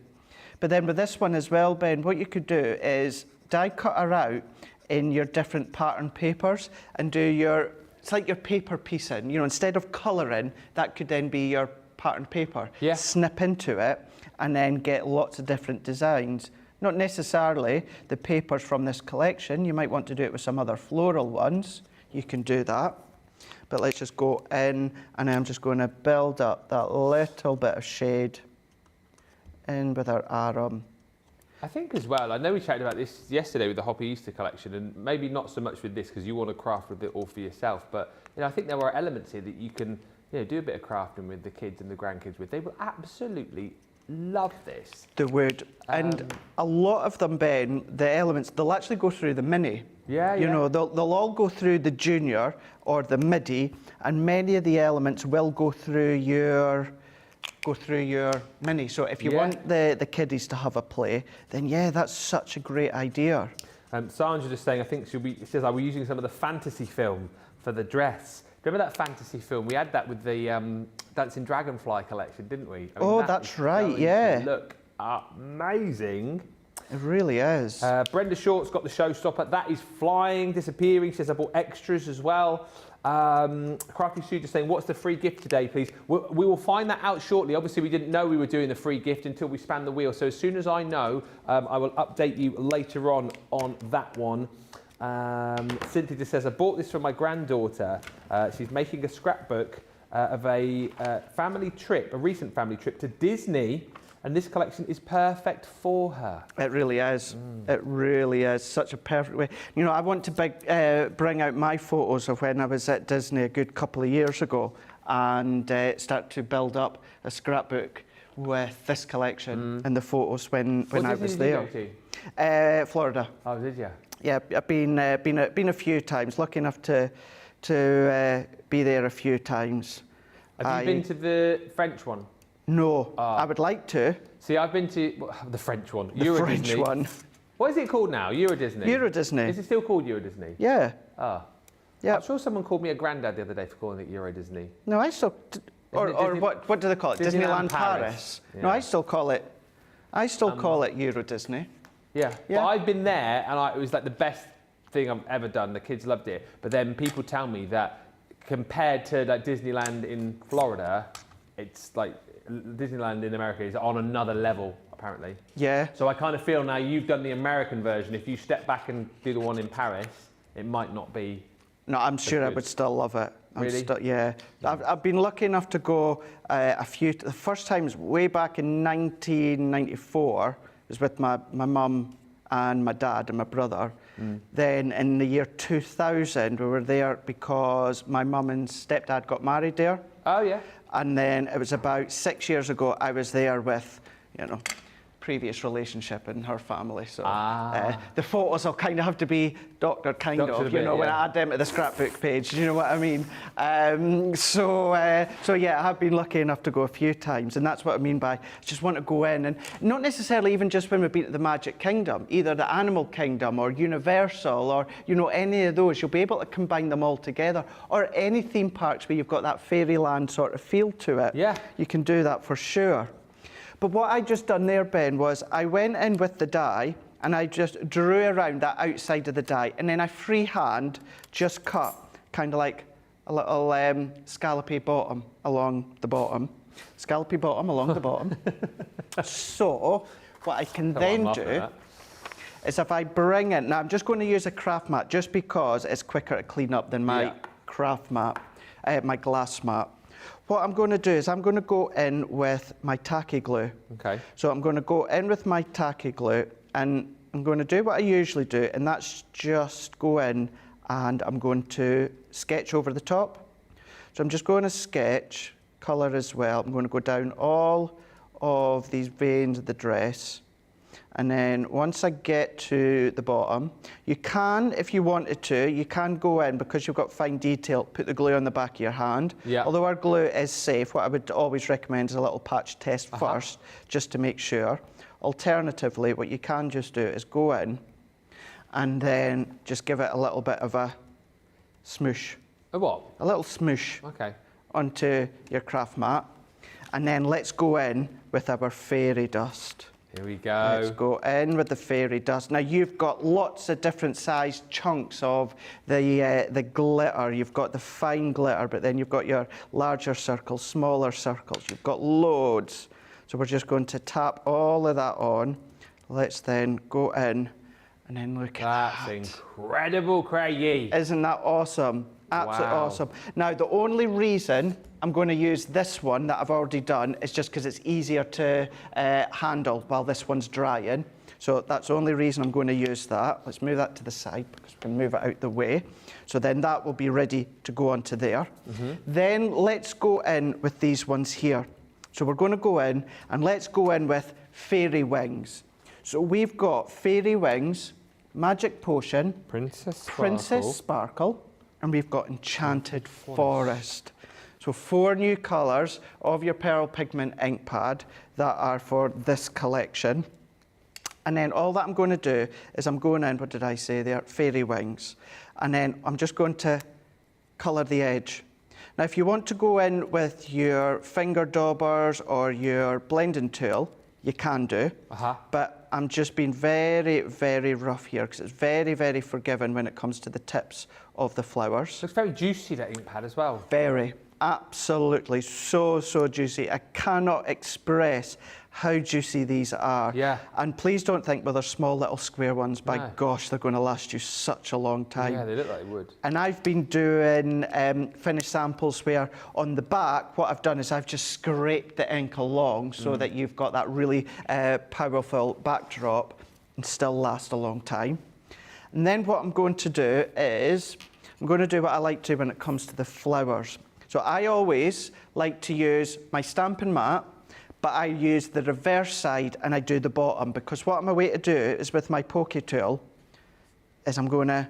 But then with this one as well, Ben, what you could do is die cut her out in your different pattern papers and do your, it's like your paper piecing. You know, instead of colouring, that could then be your pattern paper. Yeah. Snip into it and then get lots of different designs. Not necessarily the papers from this collection. You might want to do it with some other floral ones. You can do that. But let's just go in and I'm just going to build up that little bit of shade in with our arm. I think as well, I know we chatted about this yesterday with the Hoppy Easter collection, and maybe not so much with this because you want to craft with it all for yourself, but you know, I think there are elements here that you can do a bit of crafting with the kids and the grandkids with. They will absolutely love this. They would. And a lot of them, Ben, the elements, they'll actually go through the mini. Yeah, you know, they'll all go through the junior or the midi, and many of the elements will go through your mini. So if you want the kiddies to have a play, then yeah, that's such a great idea. Sandra just saying, I think she says, are we using some of the fantasy film for the dress? Remember that fantasy film? We had that with the Dancing Dragonfly collection, didn't we? I mean, that's right, yeah. Look amazing. It really is. Brenda Short's got the Showstopper. That is flying, disappearing. She says, I bought extras as well. Crafty Sue just saying, what's the free gift today, please? We will find that out shortly. Obviously, we didn't know we were doing the free gift until we span the wheel. So as soon as I know, I will update you later on that one. Cynthia just says, I bought this for my granddaughter. She's making a scrapbook of a family trip, a recent family trip to Disney. And this collection is perfect for her. It really is. It really is. Such a perfect way. You know, I want to bring out my photos of when I was at Disney a good couple of years ago and start to build up a scrapbook with this collection and the photos when I was there. What did you go to? Florida. Oh, did you? Yeah, I've been a few times. Lucky enough to be there a few times. Have you been to the French one? No, I would like to. See, I've been to the French one. The French one. What is it called now? Euro Disney? Euro Disney. Is it still called Euro Disney? Yeah. Ah. Yeah. I'm sure someone called me a granddad the other day for calling it Euro Disney. No, I still... Or what do they call it? Disneyland Paris. Yeah. No, I still call it Euro Disney. Yeah. But I've been there and it was like the best thing I've ever done. The kids loved it. But then people tell me that compared to like Disneyland in Florida, it's like Disneyland in America is on another level, apparently. Yeah. So I kind of feel now you've done the American version. If you step back and do the one in Paris, it might not be. No, I'm sure I would still love it. Really? Yeah. I've been lucky enough to go a few. The first time was way back in 1994. It was with my mum and my dad and my brother. Then in the year 2000, we were there because my mum and stepdad got married there. Oh, yeah. And then it was about 6 years ago, I was there with, you know, previous relationship and her family. So the photos will kind of have to be doctored kind of, you know, when I add them to the scrapbook page, you know what I mean? So yeah, I have been lucky enough to go a few times, and that's what I mean by I just want to go in, and not necessarily even just when we've been at the Magic Kingdom, either the Animal Kingdom or Universal or, you know, any of those. You'll be able to combine them all together, or any theme parks where you've got that fairyland sort of feel to it. Yeah. You can do that for sure. But what I just done there, Ben, was I went in with the die and I just drew around that outside of the die, and then I freehand just cut kind of like a little scallopy bottom along the bottom. Scallopy bottom along the bottom. So what I can then do is if I bring in, now I'm just going to use a craft mat just because it's quicker to clean up than my craft mat, my glass mat. What I'm going to do is I'm going to go in with my tacky glue. Okay. So I'm going to go in with my tacky glue and I'm going to do what I usually do, and that's just go in and I'm going to sketch over the top. So I'm just going to sketch, colour as well. I'm going to go down all of these veins of the dress. And then once I get to the bottom, you can, if you wanted to, you can go in, because you've got fine detail, put the glue on the back of your hand. Yeah. Although our glue is safe, what I would always recommend is a little patch test first, just to make sure. Alternatively, what you can just do is go in and then just give it a little bit of a smoosh. A what? A little smoosh. Okay. Onto your craft mat. And then let's go in with our fairy dust. Here we go. Let's go in with the fairy dust. Now you've got lots of different sized chunks of the glitter. You've got the fine glitter, but then you've got your larger circles, smaller circles. You've got loads. So we're just going to tap all of that on. Let's then go in and then look at that. That's incredible, Craigie. Isn't that awesome? Absolutely awesome. Now the only reason I'm going to use this one that I've already done is just because it's easier to handle while this one's drying. So that's the only reason I'm going to use that. Let's move that to the side because we can move it out the way. So then that will be ready to go onto there. Then let's go in with these ones here. So we're going to go in and let's go in with fairy wings. So we've got fairy wings, magic potion, Princess Sparkle, and we've got Enchanted Forest. So 4 new colours of your Pearl Pigment ink pad that are for this collection. And then all that I'm going to do is I'm going in, what did I say there? Fairy wings. And then I'm just going to colour the edge. Now, if you want to go in with your finger daubers or your blending tool, you can do. But I'm just being very, very rough here because it's very, very forgiving when it comes to the tips of the flowers. Looks very juicy, that ink pad as well. Very. Absolutely. So, so juicy. I cannot express how juicy these are. Yeah. And please don't think, well, they're small little square ones. By gosh, they're going to last you such a long time. Yeah, they look like they would. And I've been doing finished samples where on the back, what I've done is I've just scraped the ink along so that you've got that really powerful backdrop and still last a long time. And then what I'm going to do is, I'm going to do what I like to when it comes to the flowers. So I always like to use my Stampin' Mat, but I use the reverse side and I do the bottom, because what I'm away to do is with my poke tool is I'm going to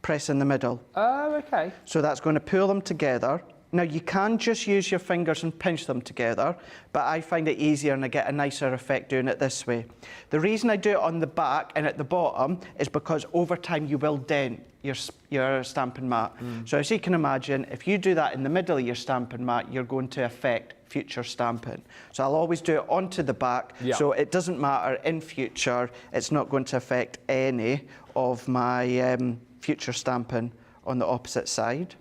press in the middle. Oh, okay. So that's going to pull them together. Now you can just use your fingers and pinch them together, but I find it easier and I get a nicer effect doing it this way. The reason I do it on the back and at the bottom is because over time you will dent your Stampin' Mat. So as you can imagine, if you do that in the middle of your Stampin' Mat, you're going to affect future stamping. So I'll always do it onto the back, so it doesn't matter in future, it's not going to affect any of my future stamping on the opposite side.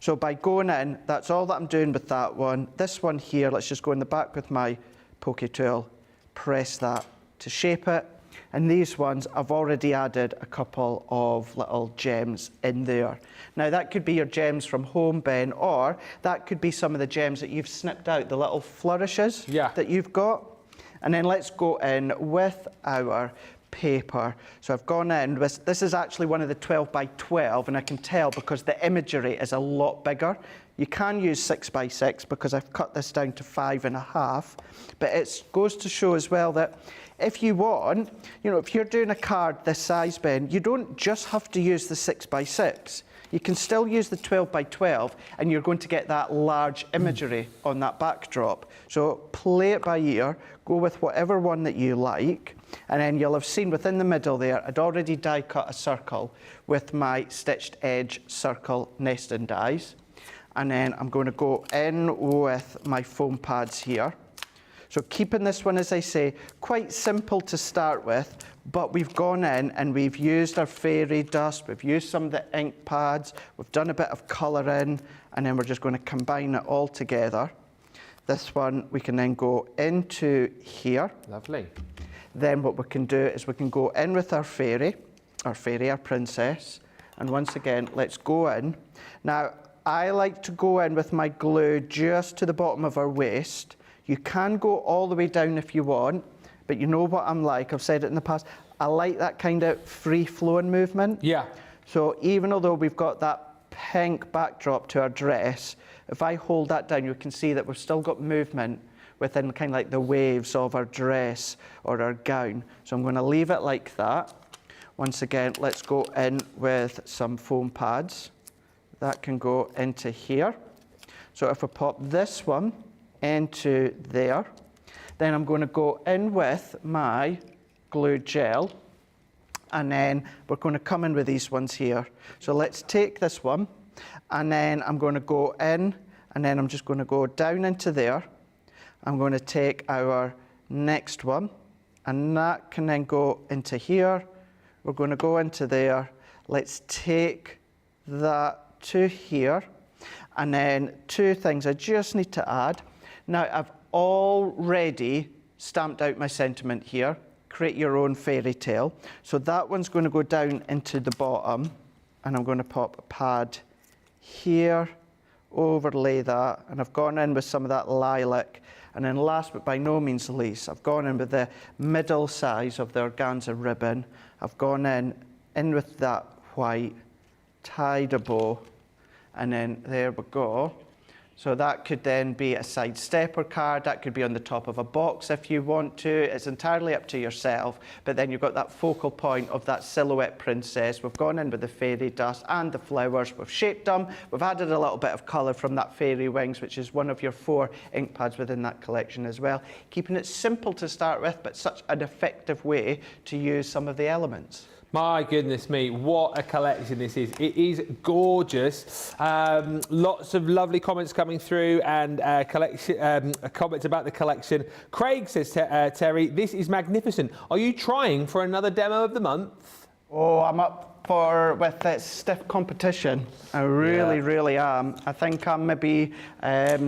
So by going in, that's all that I'm doing with that one. This one here, let's just go in the back with my poke tool, press that to shape it. And these ones, I've already added a couple of little gems in there. Now that could be your gems from home, Ben, or that could be some of the gems that you've snipped out, the little flourishes that you've got. And then let's go in with our paper. So I've gone in with, this is actually one of the 12 by 12, and I can tell because the imagery is a lot bigger. You can use 6 by 6 because I've cut this down to 5.5, but it goes to show as well that if you want, you know, if you're doing a card this size, Ben, you don't just have to use the 6 by 6. You can still use the 12 by 12 and you're going to get that large imagery on that backdrop. So play it by ear, go with whatever one that you like, and then you'll have seen within the middle there, I'd already die cut a circle with my stitched edge circle nesting dies. And then I'm going to go in with my foam pads here. So keeping this one, as I say, quite simple to start with, but we've gone in and we've used our fairy dust, we've used some of the ink pads, we've done a bit of colouring, and then we're just going to combine it all together. This one we can then go into here. Lovely. Then what we can do is we can go in with our princess, and once again, let's go in. Now, I like to go in with my glue just to the bottom of our waist. You can go all the way down if you want, but you know what I'm like, I've said it in the past, I like that kind of free-flowing movement. Yeah. So even although we've got that pink backdrop to our dress, if I hold that down, you can see that we've still got movement within kind of like the waves of our dress or our gown. So I'm going to leave it like that. Once again, let's go in with some foam pads. That can go into here. So if I pop this one into there, then I'm going to go in with my glue gel, and then we're going to come in with these ones here. So let's take this one, and then I'm going to go in, and then I'm just going to go down into there. I'm going to take our next one, and that can then go into here. We're going to go into there. Let's take that to here, and then two things I just need to add. Now I've already stamped out my sentiment here. Create your own fairy tale. So that one's going to go down into the bottom, and I'm going to pop a pad here, overlay that, and I've gone in with some of that lilac. And then last but by no means least, I've gone in with the middle size of the organza ribbon. I've gone in with that white, tied a bow, and then there we go. So that could then be a side stepper card, that could be on the top of a box if you want to. It's entirely up to yourself, but then you've got that focal point of that silhouette princess. We've gone in with the fairy dust and the flowers. We've shaped them. We've added a little bit of colour from that fairy wings, which is one of your 4 ink pads within that collection as well. Keeping it simple to start with, but such an effective way to use some of the elements. My goodness me, what a collection this is. It is gorgeous. Lots of lovely comments coming through and comments about the collection. Craig says, Terry, this is magnificent. Are you trying for another demo of the month? Oh, I'm up with stiff competition. I really am. I think I'm maybe, I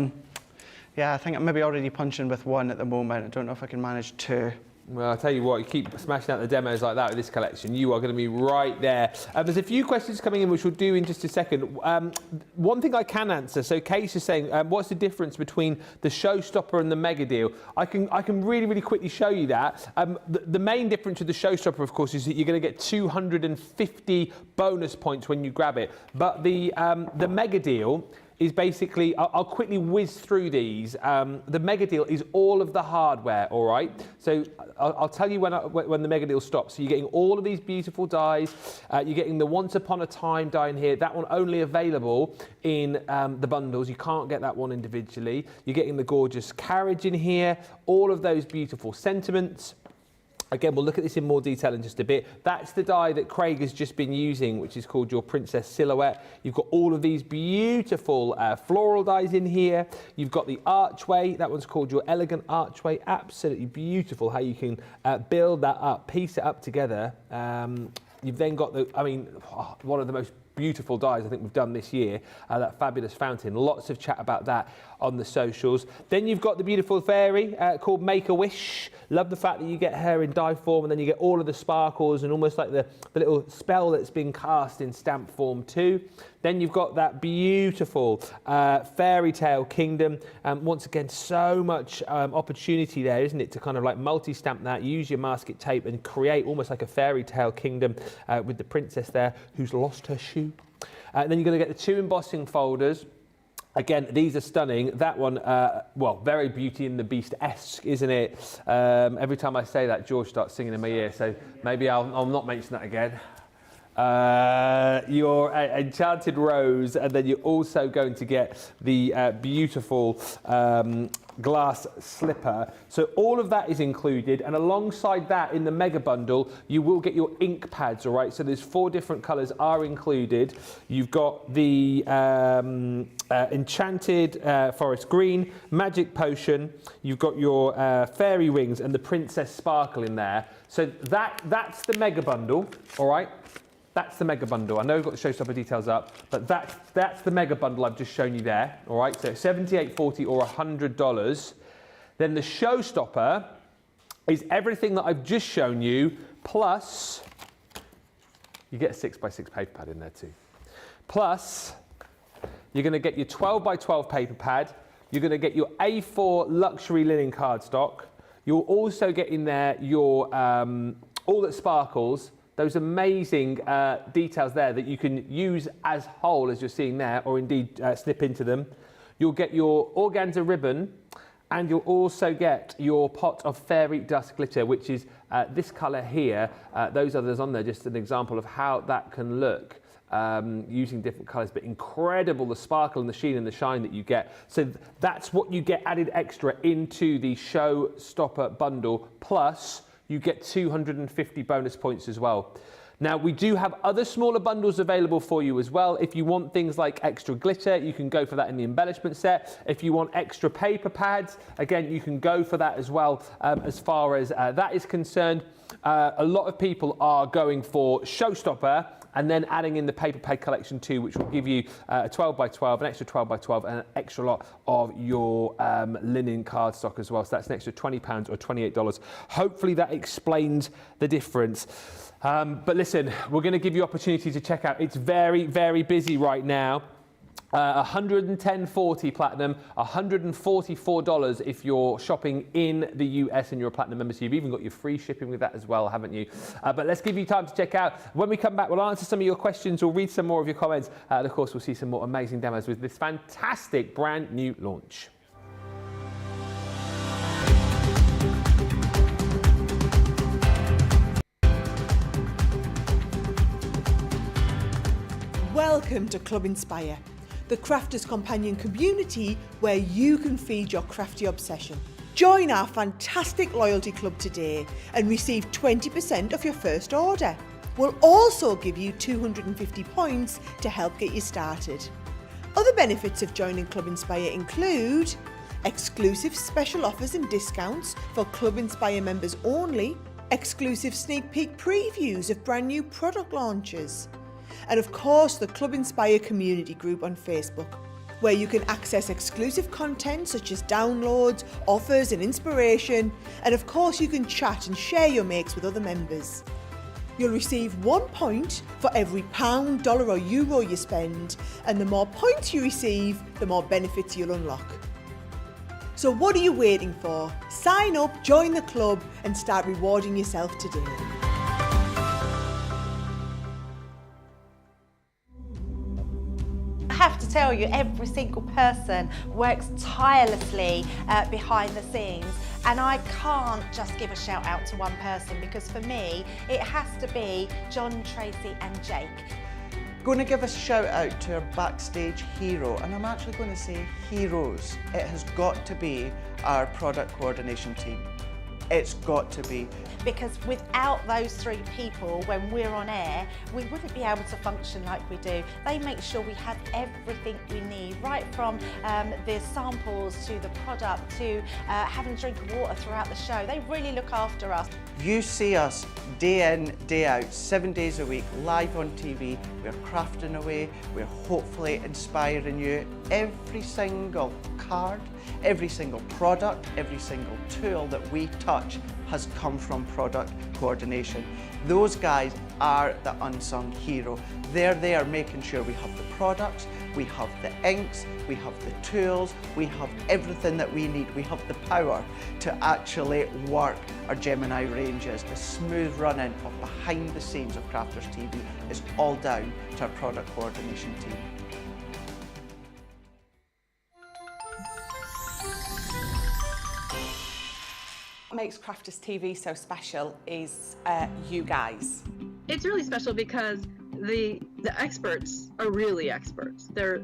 think I'm maybe already punching with 1 at the moment. I don't know if I can manage 2. Well, I'll tell you what, you keep smashing out the demos like that with this collection, you are going to be right there. There's a few questions coming in, which we'll do in just a second. One thing I can answer, so Case is saying, what's the difference between the Showstopper and the Mega Deal? I can really quickly show you that. The main difference with the Showstopper, of course, is that you're going to get 250 bonus points when you grab it. But the Mega Deal is basically, I'll quickly whiz through these. The Mega Deal is all of the hardware, all right? So I'll tell you when the Mega Deal stops. So you're getting all of these beautiful dies. You're getting the Once Upon a Time die in here. That one only available in the bundles. You can't get that one individually. You're getting the gorgeous carriage in here. All of those beautiful sentiments. Again, we'll look at this in more detail in just a bit. That's the die that Craig has just been using, which is called your Princess Silhouette. You've got all of these beautiful floral dies in here. You've got the archway. That one's called your Elegant Archway. Absolutely beautiful how you can build that up, piece it up together. You've then got one of the most beautiful dies I think we've done this year, that fabulous fountain. Lots of chat about that on the socials. Then you've got the beautiful fairy called Make-A-Wish. Love the fact that you get her in die form, and then you get all of the sparkles and almost like the little spell that's been cast in stamp form too. Then you've got that beautiful fairy tale kingdom. Once again, so much opportunity there, isn't it, to kind of like multi-stamp that, use your masking tape and create almost like a fairy tale kingdom with the princess there who's lost her shoe. Then you're going to get the 2 embossing folders. Again, these are stunning. That one, very Beauty and the Beast-esque, isn't it? Every time I say that, George starts singing in my ear, so maybe I'll not mention that again. Your Enchanted Rose, and then you're also going to get the beautiful glass slipper. So all of that is included, and alongside that in the mega bundle you will get your ink pads, all right? So there's 4 different colours are included. You've got the Enchanted Forest Green, Magic Potion, you've got your Fairy Wings and the Princess Sparkle in there. So that's the mega bundle, all right? That's the mega bundle. I know we've got the Showstopper details up, but that's the mega bundle I've just shown you there, all right? So $78.40 or $100. Then the Showstopper is everything that I've just shown you, plus you get a 6x6 paper pad in there too. Plus, you're going to get your 12x12 paper pad. You're going to get your A4 luxury linen cardstock. You'll also get in there your All That Sparkles, those amazing details there that you can use as whole, as you're seeing there, or indeed snip into them. You'll get your organza ribbon, and you'll also get your pot of fairy dust glitter, which is this colour here. Those others on there, just an example of how that can look using different colours, but incredible, the sparkle and the sheen and the shine that you get. So that's what you get added extra into the Showstopper bundle, plus you get 250 bonus points as well. Now, we do have other smaller bundles available for you as well. If you want things like extra glitter, you can go for that in the embellishment set. If you want extra paper pads, again, you can go for that as well. As far as that is concerned, a lot of people are going for Showstopper and then adding in the paper pad collection too, which will give you a 12x12, an extra 12x12, and an extra lot of your linen cardstock as well. So that's an extra £20 or $28. Hopefully that explains the difference. But listen, we're going to give you opportunity to check out. It's very, very busy right now. $110.40 platinum, $144 if you're shopping in the US and you're a platinum member. So you've even got your free shipping with that as well, haven't you? But let's give you time to check out. When we come back, we'll answer some of your questions, we'll read some more of your comments, and of course we'll see some more amazing demos with this fantastic brand new launch. Welcome to Club Inspire, the crafters companion community where you can feed your crafty obsession. Join our fantastic loyalty club today and receive 20% off your first order. We'll also give you 250 points to help get you started. Other benefits of joining Club Inspire include exclusive special offers and discounts for Club Inspire members only, exclusive sneak peek previews of brand new product launches, and of course the Club Inspire community group on Facebook, where you can access exclusive content such as downloads, offers and inspiration, and of course you can chat and share your makes with other members. You'll receive 1 point for every pound, dollar or euro you spend, and the more points you receive, the more benefits you'll unlock. So what are you waiting for? Sign up, join the club and start rewarding yourself today. I have to tell you, every single person works tirelessly behind the scenes, and I can't just give a shout out to one person, because for me it has to be John, Tracy and Jake. Going to give a shout out to our backstage hero, and I'm actually going to say heroes. It has got to be our product coordination team. It's got to be. Because without those three people, when we're on air, we wouldn't be able to function like we do. They make sure we have everything we need, right from the samples to the product to having a drink of water throughout the show. They really look after us. You see us day in, day out, 7 days a week, live on TV. We're crafting away, we're hopefully inspiring you. Every single card, every single product, every single tool that we touch has come from product coordination. Those guys are the unsung hero. They're there making sure we have the products, we have the inks, we have the tools, we have everything that we need. We have the power to actually work our Gemini ranges. The smooth running of behind the scenes of Crafters TV is all down to our product coordination team. What makes Crafters TV so special is you guys. It's really special because the experts are really experts. They're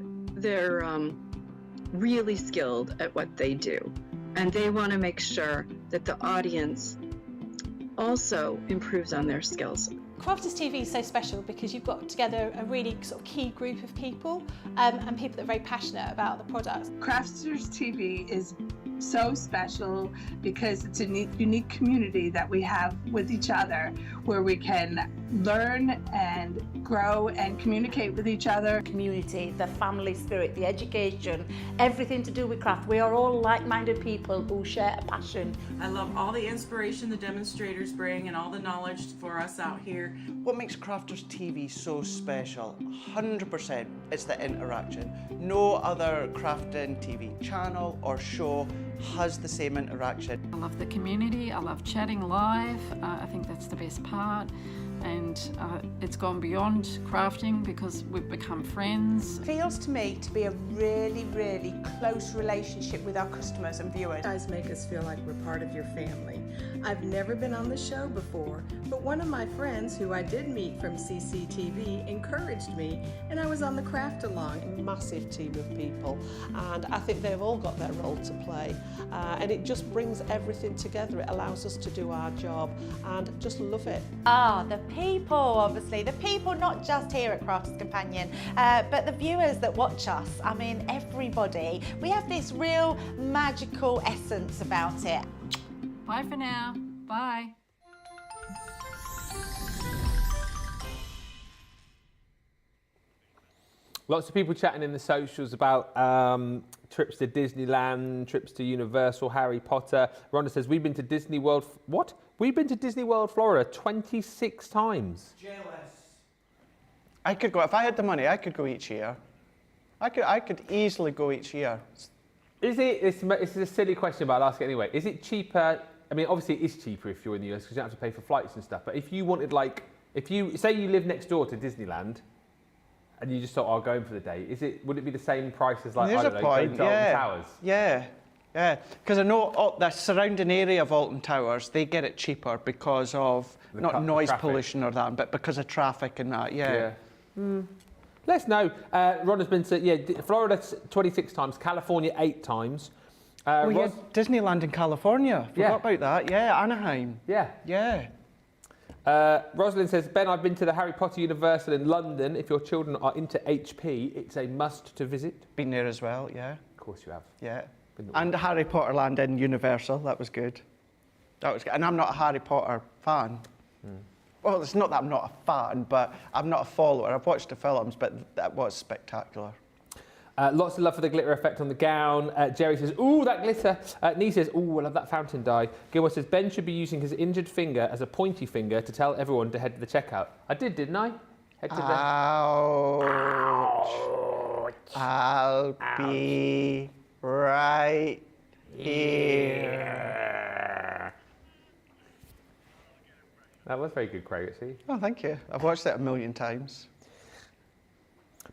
really skilled at what they do, and they want to make sure that the audience also improves on their skills. Crafters TV is so special because you've got together a really sort of key group of people and people that are very passionate about the products. Crafters TV is so special because it's a unique community that we have with each other, where we can learn and grow and communicate with each other. Community, the family spirit, the education, everything to do with craft. We are all like-minded people who share a passion. I love all the inspiration the demonstrators bring and all the knowledge for us out here. What makes Crafters TV so special? 100% it's the interaction. No other crafting TV channel or show has the same interaction. I love the community, I love chatting live, I think that's the best part. And it's gone beyond crafting because we've become friends. It feels to me to be a really, really close relationship with our customers and viewers. You guys make us feel like we're part of your family. I've never been on the show before, but one of my friends who I did meet from CCTV encouraged me, and I was on the craft along. A massive team of people, and I think they've all got their role to play, and it just brings everything together. It allows us to do our job and just love it. The people, obviously, the people not just here at Crafters Companion, but the viewers that watch us. I mean, everybody. We have this real magical essence about it. Bye for now. Bye. Lots of people chatting in the socials about trips to Disneyland, trips to Universal, Harry Potter. Rhonda says, we've been to Disney World. What? We've been to Disney World, Florida 26 times. Jealous. I could go, if I had the money, I could go each year. I could easily go each year. Is it, this is a silly question, but I'll ask it anyway. Is it cheaper? I mean, obviously it is cheaper if you're in the US because you don't have to pay for flights and stuff. But if you wanted, like, if you, say you live next door to Disneyland and you just thought, I'll go in for the day, would it be the same price as, like, I don't know, going to Alton Towers? Yeah. Yeah, because I know the surrounding area of Alton Towers, they get it cheaper because of, not noise pollution or that, but because of traffic and that, yeah. Let us know. Ron has been to, Florida 26 times, California 8 times. Disneyland in California. Forgot about that. Yeah, Anaheim. Yeah. Yeah. Rosalind says, Ben, I've been to the Harry Potter Universal in London. If your children are into HP, it's a must to visit. Been there as well, yeah. Of course you have. Yeah. And Harry Potter Land in Universal, that was good. That was good. And I'm not a Harry Potter fan. Well, it's not that I'm not a fan, but I'm not a follower. I've watched the films, but that was spectacular. Lots of love for the glitter effect on the gown. Jerry says, ooh, that glitter. Nee says, ooh, I love that fountain dye. Gilmore says, Ben should be using his injured finger as a pointy finger to tell everyone to head to the checkout. I did, didn't I? Head to Ouch. I'll be right here. That was very good, Craig, actually. Oh, thank you. I've watched it a million times.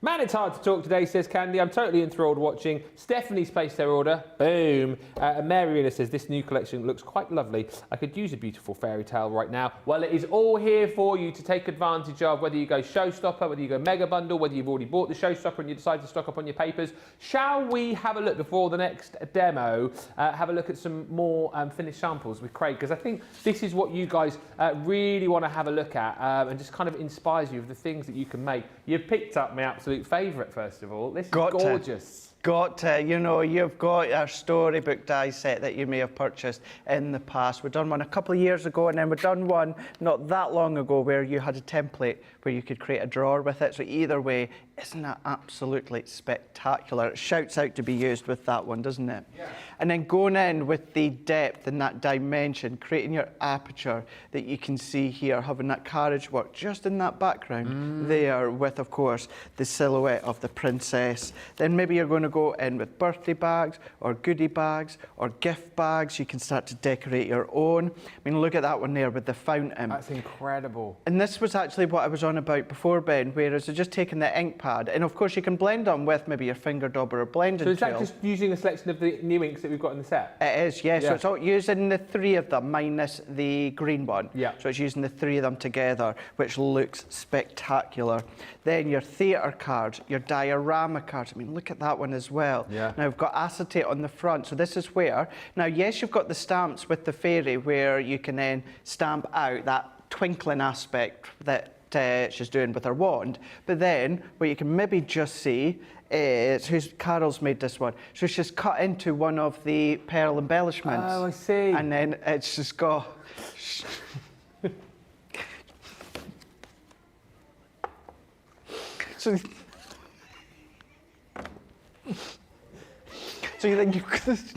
Man, it's hard to talk today, says Candy. I'm totally enthralled watching. Stephanie's placed her order. Boom. And Mary Rina says, this new collection looks quite lovely. I could use a beautiful fairy tale right now. Well, it is all here for you to take advantage of, whether you go Showstopper, whether you go Mega Bundle, whether you've already bought the Showstopper and you decide to stock up on your papers. Shall we have a look before the next demo, have a look at some more finished samples with Craig? Because I think this is what you guys really want to have a look at and just kind of inspires you of the things that you can make. You've picked up my absolute favourite, first of all. This is gorgeous. You know, you've got our storybook die set that you may have purchased in the past. We've done one a couple of years ago, and then we've done one not that long ago where you had a template where you could create a drawer with it. So either way, isn't that absolutely spectacular? It shouts out to be used with that one, doesn't it? Yeah. And then going in with the depth and that dimension, creating your aperture that you can see here, having that carriage work just in that background there with, of course, the silhouette of the princess. Then maybe you're going to go in with birthday bags or goodie bags or gift bags. You can start to decorate your own. I mean, look at that one there with the fountain. That's incredible. And this was actually what I was on about before, Ben, whereas you're just taking the ink pad, and of course you can blend them with maybe your finger dauber or blending tool. So is that just using a selection of the new inks that we've got in the set? It is, yes. Yeah. So it's all using the 3 of them minus the green one. Yeah. So it's using the 3 of them together, which looks spectacular. Then your theatre cards, your diorama cards. I mean, look at that one as well. Yeah. Now we've got acetate on the front. So this is where, now yes, you've got the stamps with the fairy where you can then stamp out that twinkling aspect that she's doing with her wand, but then what you can maybe just see is Carol's made this one. So she's cut into one of the pearl embellishments. Oh, I see. And then it's just got. So you think you've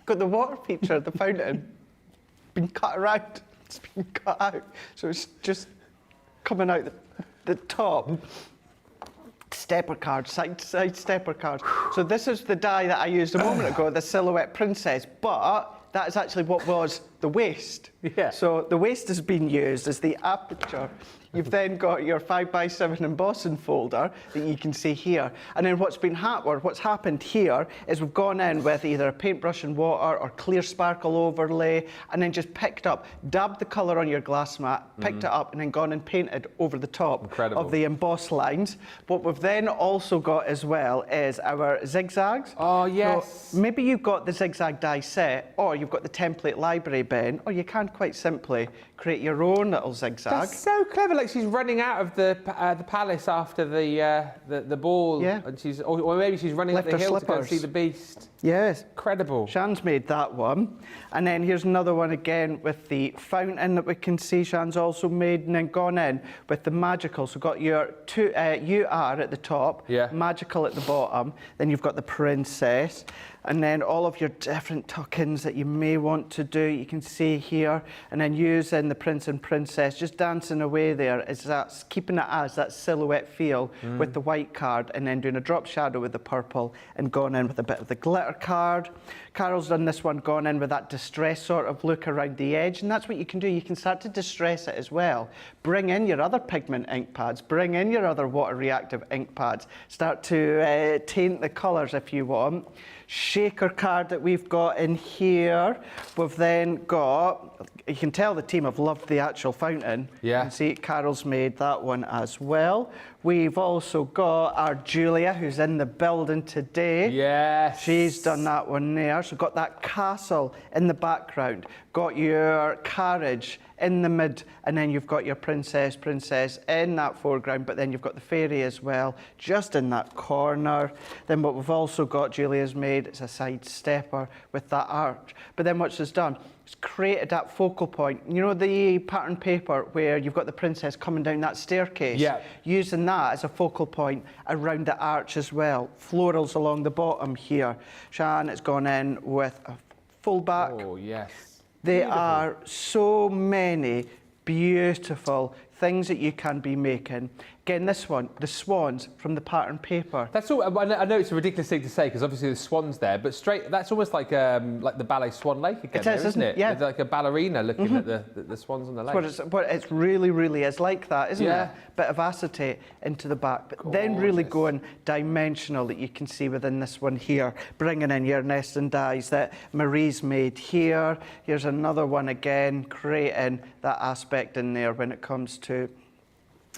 got the water feature, the fountain. Been cut around, it's been cut out, so it's just coming out the top. Stepper cards, side stepper cards. So this is the die that I used a moment ago, the silhouette princess, but that is actually what was the waist. Yeah. So the waist has been used as the aperture. You've then got your 5x7 embossing folder that you can see here. And then what's happened here is we've gone in with either a paintbrush and water or clear sparkle overlay, and then just picked up, dabbed the colour on your glass mat, picked it up, and then gone and painted over the top of the embossed lines. What we've then also got as well is our zigzags. Oh, yes. So maybe you've got the zigzag die set, or you've got the template library, Ben, or you can quite simply create your own little zigzag. That's so clever. Like she's running out of the palace after the ball, and or maybe she's running up the hill to go and see the beast. Yes. Incredible. Shan's made that one. And then here's another one again with the fountain that we can see Shan's also made, and then gone in with the magical. So got your UR at the top, magical at the bottom, then you've got the princess, and then all of your different tuck-ins that you may want to do. You can can see here, and then using the Prince and Princess, just dancing away there, is that's keeping it as that silhouette feel with the white card, and then doing a drop shadow with the purple and going in with a bit of the glitter card. Carol's done this one, gone in with that distress sort of look around the edge, and that's what you can do. You can start to distress it as well. Bring in your other pigment ink pads, bring in your other water reactive ink pads, start to taint the colours if you want. Shaker card that we've got in here. We've then got, you can tell the team have loved the actual fountain. Yeah. You can see Carol's made that one as well. We've also got our Julia, who's in the building today. Yes. She's done that one there. So got that castle in the background. Got your carriage in the mid, and then you've got your princess in that foreground, but then you've got the fairy as well, just in that corner. Then what we've also got, Julia's made, it's a side stepper with that arch. But then what she's done, it's created that focal point. You know the pattern paper where you've got the princess coming down that staircase? Yeah. Using that as a focal point around the arch as well. Florals along the bottom here. Shan has gone in with a full back. Oh, yes. There are so many beautiful things that you can be making. Again, this one, the swans from the pattern paper. That's all. I know it's a ridiculous thing to say because obviously the swan's there, but straight. That's almost like the ballet Swan Lake again. It is, isn't it? Yeah. It's like a ballerina looking at the swans on the lake. But it's really is like that, isn't it? Bit of acetate into the back, but then really going dimensional that you can see within this one here, bringing in your nest and dies that Marie's made here. Here's another one again, creating that aspect in there when it comes to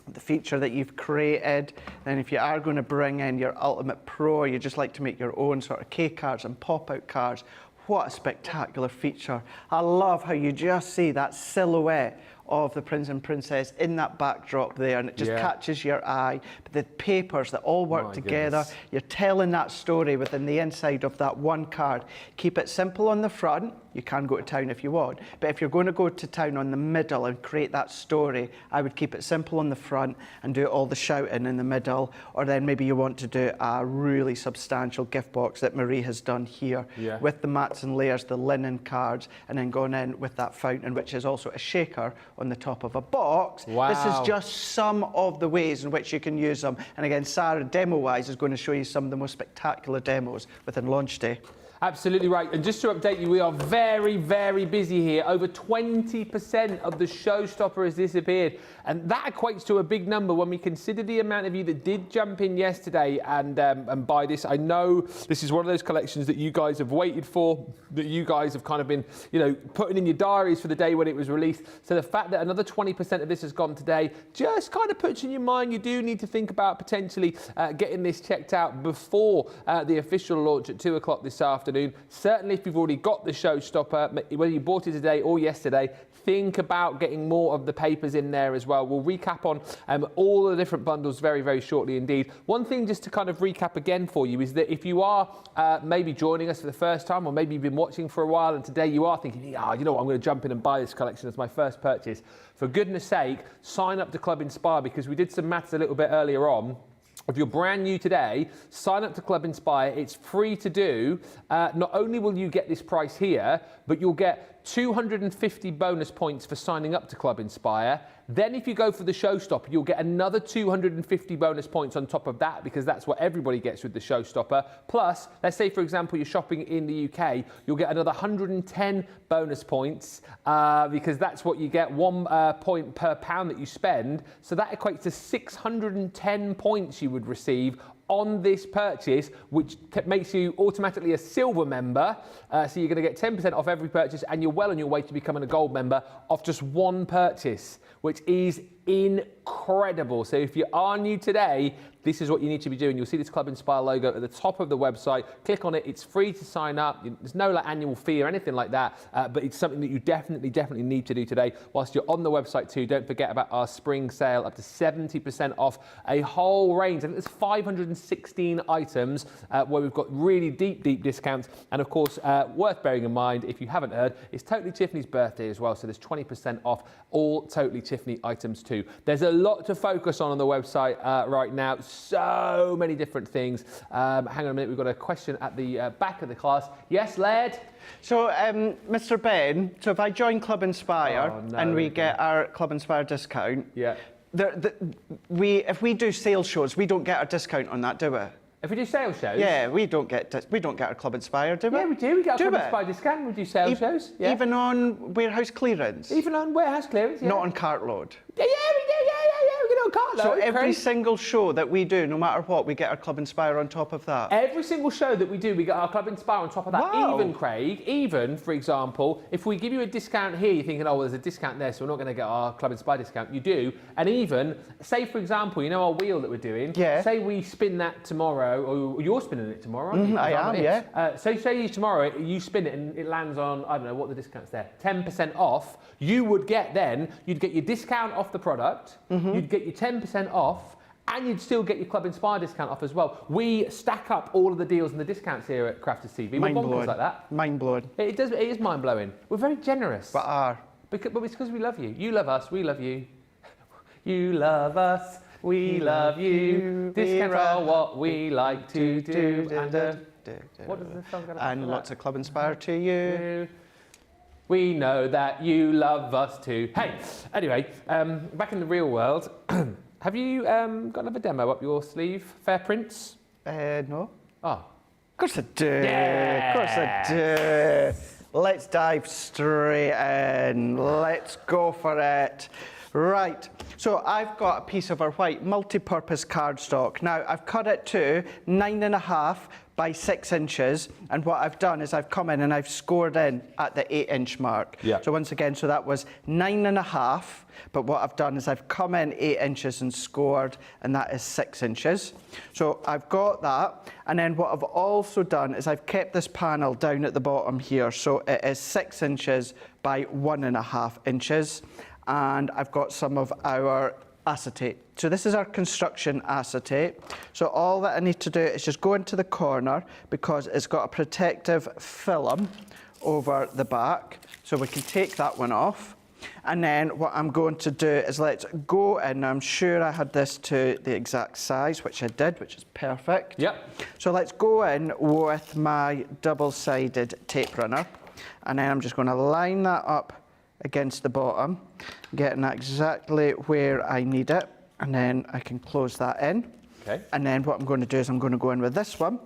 the feature that you've created. Then if you are going to bring in your Ultimate Pro, or you just like to make your own sort of K cards and pop-out cards, what a spectacular feature. I love how you just see that silhouette of the Prince and Princess in that backdrop there, and it just catches your eye. But the papers that all work together, you're telling that story within the inside of that one card. Keep it simple on the front. You can go to town if you want, but if you're going to go to town on the middle and create that story, I would keep it simple on the front and do all the shouting in the middle, or then maybe you want to do a really substantial gift box that Marie has done here with the mats and layers, the linen cards, and then going in with that fountain, which is also a shaker on the top of a box. Wow. This is just some of the ways in which you can use them. And again, Sarah, demo-wise, is going to show you some of the most spectacular demos within launch day. Absolutely right. And just to update you, we are very, very busy here. Over 20% of the Showstopper has disappeared. And that equates to a big number when we consider the amount of you that did jump in yesterday and buy this. I know this is one of those collections that you guys have waited for, that you guys have kind of been, you know, putting in your diaries for the day when it was released. So the fact that another 20% of this has gone today just kind of puts in your mind you do need to think about potentially getting this checked out before the official launch at 2 o'clock this afternoon. Certainly if you've already got the Showstopper, whether you bought it today or yesterday, think about getting more of the papers in there as well. We'll recap on all the different bundles very, very shortly indeed. One thing just to kind of recap again for you is that if you are maybe joining us for the first time, or maybe you've been watching for a while and today you are thinking, yeah, you know what, I'm going to jump in and buy this collection as my first purchase. For goodness sake, sign up to Club Inspire, because we did some maths a little bit earlier on. If you're brand new today, sign up to Club Inspire. It's free to do. Not only will you get this price here, but you'll get 250 bonus points for signing up to Club Inspire. Then if you go for the Showstopper, you'll get another 250 bonus points on top of that, because that's what everybody gets with the Showstopper. Plus, let's say, for example, you're shopping in the UK, you'll get another 110 bonus points because that's what you get, 1 point per pound that you spend. So that equates to 610 points you would receive on this purchase, which makes you automatically a silver member. So you're going to get 10% off every purchase, and you're well on your way to becoming a gold member off just one purchase, which is incredible. So if you are new today, this is what you need to be doing. You'll see this Club Inspire logo at the top of the website. Click on it. It's free to sign up. There's no annual fee or anything like that, but it's something that you definitely need to do today. Whilst you're on the website too, don't forget about our spring sale, up to 70% off a whole range. I think there's 516 items where we've got really deep discounts. And of course, worth bearing in mind, if you haven't heard, it's Totally Tiffany's birthday as well. So there's 20% off all Totally Tiffany items too. too. There's a lot to focus on the website right now. So many different things. Hang on a minute, we've got a question at the back of the class. Yes, Laird? So, Mr. Ben, so if I join Club Inspire and we get our Club Inspire discount, if we do sales shows, we don't get our discount on that, do we? If we do sales shows? Yeah, we don't get our Club Inspire, do we? Yeah, we do. We get our Club Inspire discount when we do sales shows. Yeah. Even on warehouse clearance? Even on warehouse clearance, yeah. Not on cartload? Yeah, we do. We get it on cartload. So every single show that we do, no matter what, we get our Club Inspire on top of that? Every single show that we do, we get our Club Inspire on top of that. Wow. Even, Craig, for example, if we give you a discount here, you're thinking, oh, well, there's a discount there, so we're not going to get our Club Inspire discount. You do. And even, say, for example, you know our wheel that we're doing? Yeah. Say we spin that tomorrow, or you're spinning it tomorrow, aren't you? I am, yeah. So say tomorrow, you spin it and it lands on, I don't know what the discount's there, 10% off. You would get then, you'd get your discount off the product, you'd get your 10% off, and you'd still get your Club Inspire discount off as well. We stack up all of the deals and the discounts here at Crafters TV. We're bonkers like that. Mind blowing. It is mind blowing. We're very generous. But are. But it's because we love you. You love us, we love you. You love us, we love you. Discounts are what we like to do. And what does the song go? And lots of Club Inspire to you. We know that you love us too. Hey, anyway, back in the real world, have you got another demo up your sleeve, Fair Prince? No. Oh. Of course I do. Yeah. Of course I do. Let's dive straight in. Let's go for it. Right, so I've got a piece of our white multi-purpose cardstock. Now, I've cut it to 9.5 by 6 inches, and what I've done is I've come in and I've scored in at the 8-inch mark. Yeah. So once again, so that was 9.5, but what I've done is I've come in 8 inches and scored, and that is 6 inches. So I've got that, and then what I've also done is I've kept this panel down at the bottom here, so it is 6 inches by 1.5 inches. And I've got some of our acetate. So this is our construction acetate. So all that I need to do is just go into the corner because it's got a protective film over the back. So we can take that one off. And then what I'm going to do is let's go in. I'm sure I had this to the exact size, which I did, which is perfect. Yep. So let's go in with my double-sided tape runner. And then I'm just going to line that up against the bottom, getting that exactly where I need it, and then I can close that in. Okay. And then what I'm going to do is I'm going to go in with this one,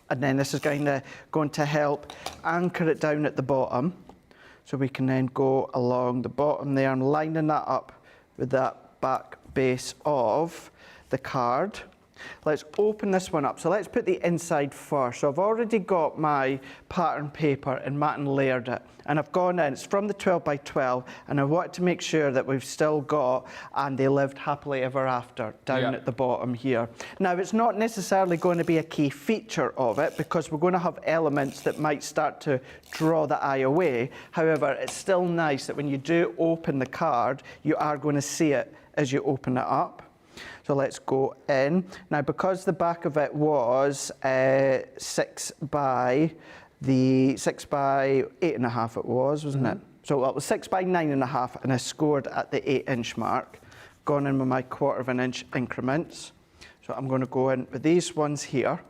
and then this is going to help anchor it down at the bottom, so we can then go along the bottom there. I'm lining that up with that back base of the card. Let's open this one up. So let's put the inside first. So I've already got my pattern paper and mat and layered it. And I've gone in, it's from the 12 by 12, and I want to make sure that we've still got "and they lived happily ever after" down at the bottom here. Now, it's not necessarily going to be a key feature of it because we're going to have elements that might start to draw the eye away. However, it's still nice that when you do open the card, you are going to see it as you open it up. So let's go in. Now, because the back of it was 6 by 8.5 it was, wasn't it? So it was 6 by 9.5, and I scored at the 8-inch mark. Gone in with my 1/4 of an inch increments. So I'm going to go in with these ones here.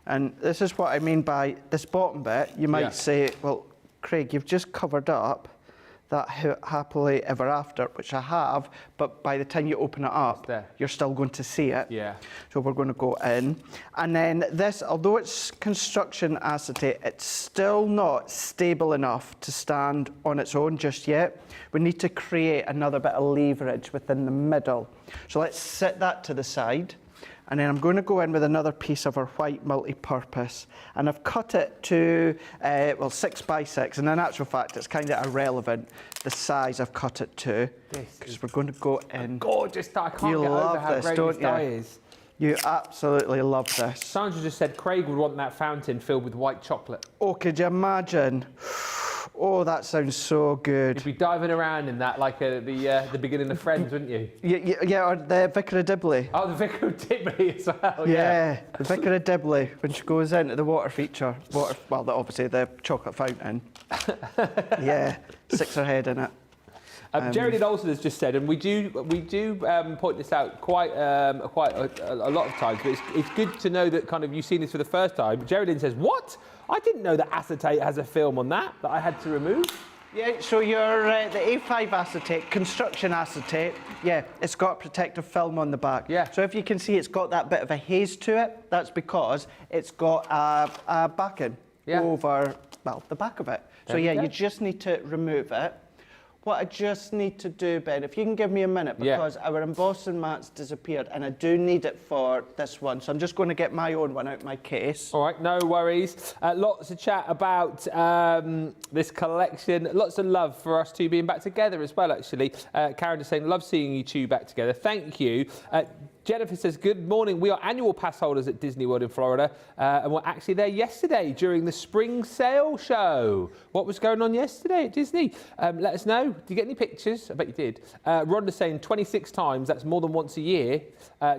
And this is what I mean by this bottom bit. You might say, well, Craig, you've just covered up that happily ever after, which I have, but by the time you open it up, you're still going to see it. Yeah. So we're going to go in. And then this, although it's construction acetate, it's still not stable enough to stand on its own just yet. We need to create another bit of leverage within the middle. So let's set that to the side. And then I'm going to go in with another piece of our white multi-purpose. And I've cut it to, 6 by 6. And in actual fact, it's kind of irrelevant, the size I've cut it to. Because we're going to go in. Gorgeous dye. I can't get over how great this dye is. You absolutely love this. Sandra just said Craig would want that fountain filled with white chocolate. Oh, could you imagine? Oh, that sounds so good. You'd be diving around in that like the beginning of Friends, wouldn't you? Yeah, or the Vicar of Dibley. Oh, the Vicar of Dibley as well, yeah. The Vicar of Dibley, when she goes into the water feature. Obviously the chocolate fountain. Yeah, sticks her head in it. Geraldine Olsen has just said, and we do point this out quite a lot of times, but it's good to know that kind of you've seen this for the first time. Geraldine says, "What? I didn't know that Acetate has a film on that I had to remove." Yeah, so your the A5 acetate, construction acetate, yeah, it's got protective film on the back. Yeah. So if you can see it's got that bit of a haze to it, that's because it's got a backing over, well, the back of it. So yeah, you just need to remove it. What I just need to do, Ben, if you can give me a minute, because our embossing mat's disappeared and I do need it for this one. So I'm just going to get my own one out of my case. All right, no worries. Lots of chat about this collection. Lots of love for us two being back together as well, actually. Karen is saying, love seeing you two back together. Thank you. Jennifer says, good morning. We are annual pass holders at Disney World in Florida and we're actually there yesterday during the spring sale show. What was going on yesterday at Disney? Let us know. Did you get any pictures? I bet you did. Rhonda's saying 26 times, that's more than once a year.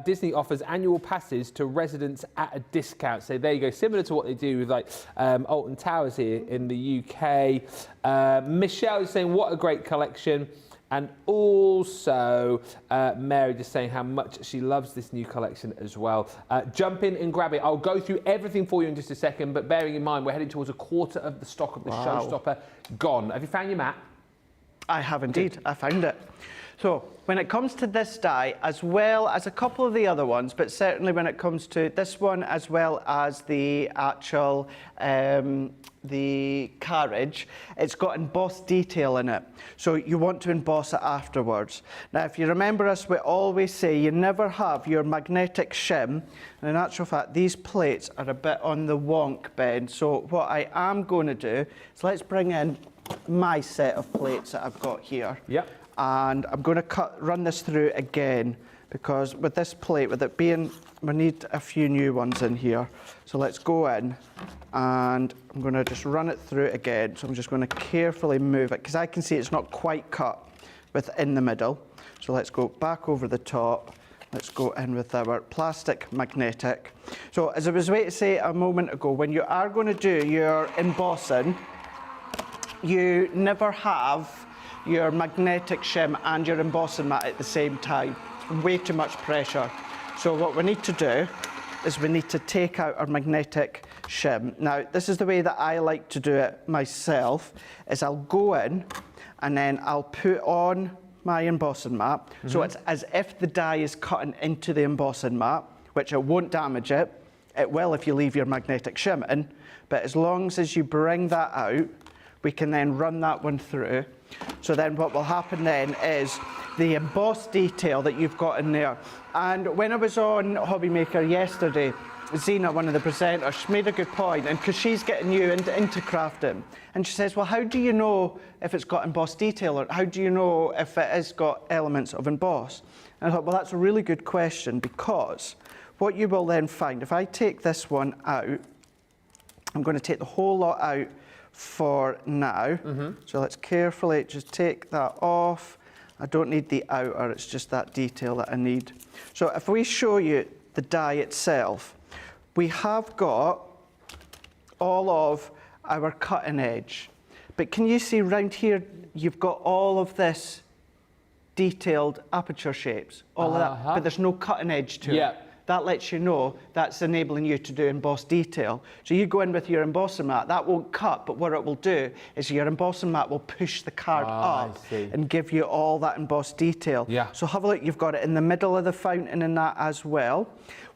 Disney offers annual passes to residents at a discount. So there you go, similar to what they do with like Alton Towers here in the UK. Michelle is saying, what a great collection. And also, Mary just saying how much she loves this new collection as well. Jump in and grab it. I'll go through everything for you in just a second, but bearing in mind, we're heading towards a quarter of the stock of the Showstopper gone. Have you found your mat? I have indeed. I found it. So when it comes to this die, as well as a couple of the other ones, but certainly when it comes to this one, as well as the actual the carriage, it's got embossed detail in it. So you want to emboss it afterwards. Now, if you remember us, we always say you never have your magnetic shim. And in actual fact, these plates are a bit on the wonk, Ben. So what I am going to do is let's bring in my set of plates that I've got here. Yep. And I'm going to run this through again, because with this plate, with it being, we need a few new ones in here. So let's go in and I'm going to just run it through again. So I'm just going to carefully move it, because I can see it's not quite cut within the middle. So let's go back over the top. Let's go in with our plastic magnetic. So as I was waiting to say a moment ago, when you are going to do your embossing, you never have your magnetic shim and your embossing mat at the same time. Way too much pressure. So what we need to do is we need to take out our magnetic shim. Now, this is the way that I like to do it myself, is I'll go in and then I'll put on my embossing mat. So it's as if the die is cutting into the embossing mat, which it won't damage it. It will if you leave your magnetic shim in, but as long as you bring that out, we can then run that one through. So then what will happen then is the embossed detail that you've got in there. And when I was on Hobby Maker yesterday, Zena, one of the presenters, she made a good point, and because she's getting new into crafting, and she says, well, how do you know if it's got embossed detail, or how do you know if it has got elements of emboss? And I thought, well, that's a really good question, because what you will then find, if I take this one out, I'm going to take the whole lot out for now. So let's carefully just take that off. I don't need the outer, it's just that detail that I need. So if we show you the die itself, we have got all of our cutting edge. But can you see round here, you've got all of this detailed aperture shapes, all of that, but there's no cutting edge to it. That lets you know that's enabling you to do embossed detail. So you go in with your embossing mat, that won't cut, but what it will do is your embossing mat will push the card up and give you all that embossed detail. So have a look, you've got it in the middle of the fountain and that as well.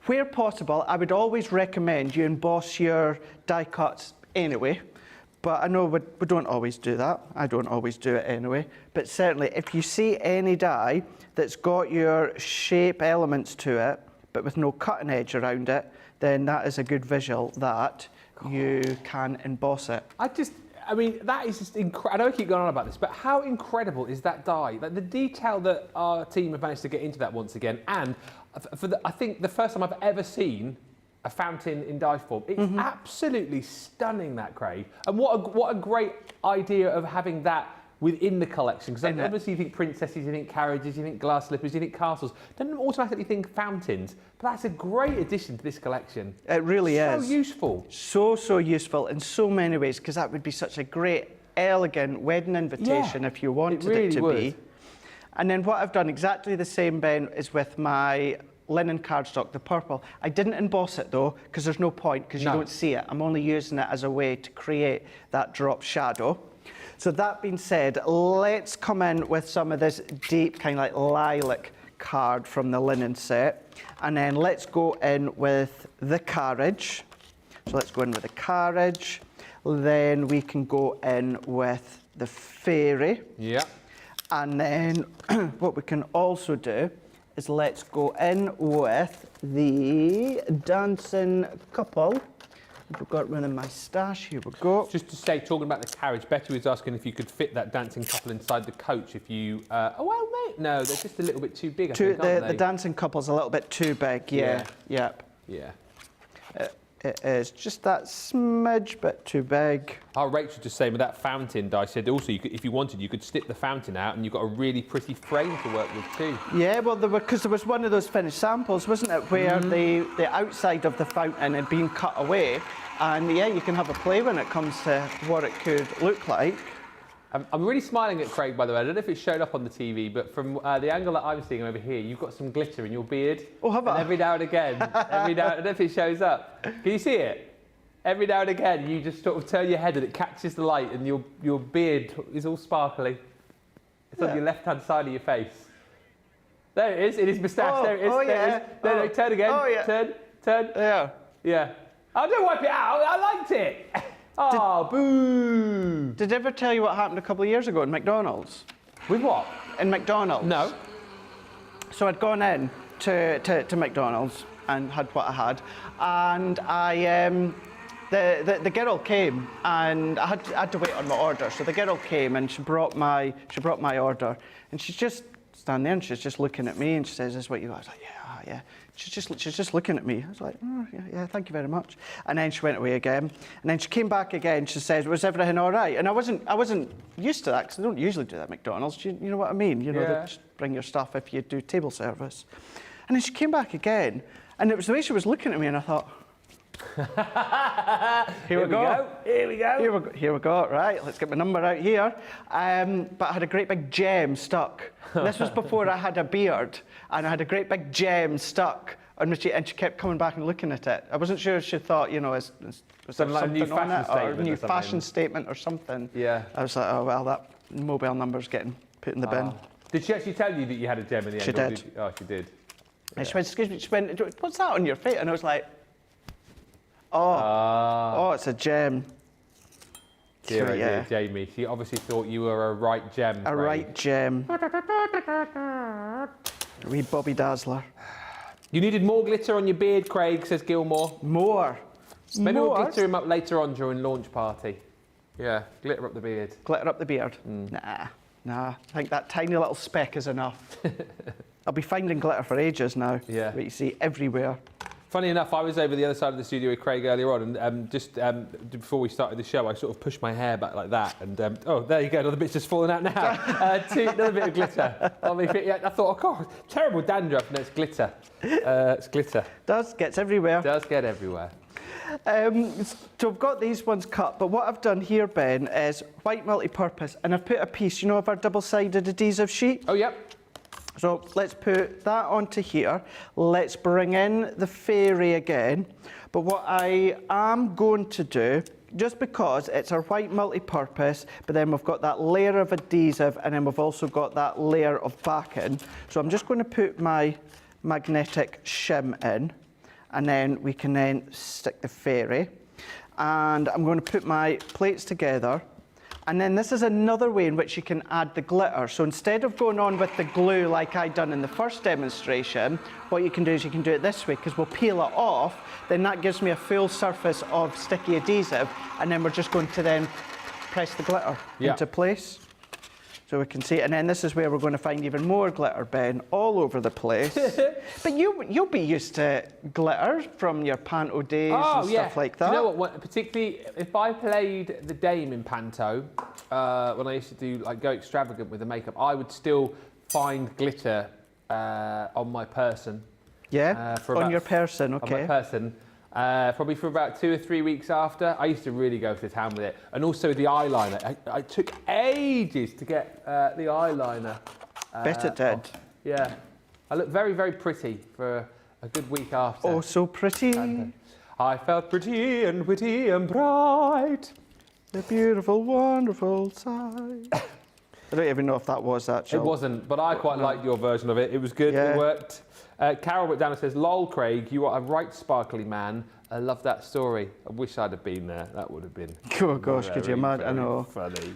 Where possible, I would always recommend you emboss your die cuts anyway. But I know we don't always do that. I don't always do it anyway. But certainly, if you see any die that's got your shape elements to it, but with no cutting edge around it, then that is a good visual that you can emboss it. I mean, that is just incredible. I know I keep going on about this, but how incredible is that die? Like the detail that our team have managed to get into that once again, and I think the first time I've ever seen a fountain in die form. It's absolutely stunning, that, Craig. And what a great idea of having that within the collection, because obviously you think princesses, you think carriages, you think glass slippers, you think castles. Don't automatically think fountains, but that's a great addition to this collection. It really is. So useful. So useful in so many ways, because that would be such a great, elegant wedding invitation if you wanted it to be. And then what I've done exactly the same, Ben, is with my linen cardstock, the purple. I didn't emboss it though, because there's no point, because you don't see it. I'm only using it as a way to create that drop shadow. So that being said, let's come in with some of this deep kind of like lilac card from the linen set. And then let's go in with the carriage. So let's go in with the carriage. Then we can go in with the fairy. Yeah. And then what we can also do is let's go in with the dancing couple. I've got rid of my stash, here we go. Just to say, talking about the carriage, Betty was asking if you could fit that dancing couple inside the coach if you... oh, well, mate, no, they're just a little bit too big, I think, aren't they? The dancing couple's a little bit too big, yeah. Yep. Yeah. It is just that smidge bit too big. Oh, Rachel just saying with that fountain, I said also, you could, if you wanted, you could snip the fountain out and you've got a really pretty frame to work with too. Yeah, well, because there was one of those finished samples, wasn't it, where the outside of the fountain had been cut away. And yeah, you can have a play when it comes to what it could look like. I'm really smiling at Craig, by the way. I don't know if it showed up on the TV, but from the angle that I'm seeing over here, you've got some glitter in your beard. Oh, have I? And every now and again, I don't know if it shows up. Can you see it? Every now and again, you just sort of turn your head and it catches the light and your beard is all sparkly. It's on your left-hand side of your face. There it is, in his moustache. There it is, there it is. No, turn again. Oh, yeah. Turn. Yeah. Yeah. Oh, don't wipe it out, I liked it. Oh, boo! Did I ever tell you what happened a couple of years ago in McDonald's? With what? In McDonald's. No. So I'd gone in to McDonald's and had what I had, and the girl came and I had to wait on my order. So the girl came and she brought my order, and she's just standing there and she's just looking at me and she says, "Is this what you got?" I was like, "Yeah." She's just looking at me. I was like, "Oh, yeah, thank you very much." And then she went away again. And then she came back again. She says, "Was everything all right?" And I wasn't used to that because I don't usually do that at McDonald's. You know what I mean? You know, they just bring your stuff if you do table service. And then she came back again, and it was the way she was looking at me, and I thought, Here we go. Here we go. Right, let's get my number out here. But I had a great big gem stuck. This was before I had a beard, and I had a great big gem stuck on my cheek, and she kept coming back and looking at it. I wasn't sure if she thought, you know, was there like something on it, or a new fashion fashion statement or something. Yeah. I was like, oh well, that mobile number's getting put in the bin. Did she actually tell you that you had a gem in the end? She did. Oh, she did. And she went, "Excuse me," she went, "What's that on your face?" And I was like, oh, it's a gem. Dear, dear Jamie. She obviously thought you were a right gem. A right gem. Wee Bobby Dazzler. You needed more glitter on your beard, Craig, says Gilmore. More. Maybe we'll glitter him up later on during launch party. Yeah, glitter up the beard. Glitter up the beard? Nah. I think that tiny little speck is enough. I'll be finding glitter for ages now. Yeah. That you see everywhere. Funny enough, I was over the other side of the studio with Craig earlier on, and just before we started the show, I sort of pushed my hair back like that, and oh, there you go, another bit's just falling out now. Another bit of glitter on me. Yeah, I thought, oh God, terrible dandruff. No, it's glitter. It's glitter. Gets everywhere. Does get everywhere. So I've got these ones cut, but what I've done here, Ben, is white multi-purpose, and I've put a piece, you know, of our double-sided adhesive sheet. Oh, yep. So let's put that onto here. Let's bring in the fairy again. But what I am going to do, just because it's our white multi-purpose, but then we've got that layer of adhesive, and then we've also got that layer of backing. So I'm just going to put my magnetic shim in, and then we can then stick the fairy. And I'm going to put my plates together. And then this is another way in which you can add the glitter. So instead of going on with the glue like I done in the first demonstration, what you can do is you can do it this way, because we'll peel it off, then that gives me a full surface of sticky adhesive, and then we're just going to then press the glitter into place. So we can see it, and then this is where we're going to find even more glitter, Ben, all over the place. But you'll be used to glitter from your panto days and stuff like that. Do you know what? Particularly if I played the dame in panto, when I used to do go extravagant with the makeup, I would still find glitter on my person. Yeah, on your person, okay. On my person. Probably for about 2 or 3 weeks after. I used to really go to town with it. And also the eyeliner. I took ages to get the eyeliner Bet it did. Yeah. I look very, very pretty for a good week after. Oh, so pretty. And, I felt pretty and witty and bright. The beautiful, wonderful sight. I don't even know if that was that, Jill. It wasn't, but I quite liked your version of it. It was good, it worked. Carol went down and says, lol, Craig, you are a right sparkly man. I love that story. I wish I'd have been there. That would have been oh gosh, could you imagine? I know. Funny.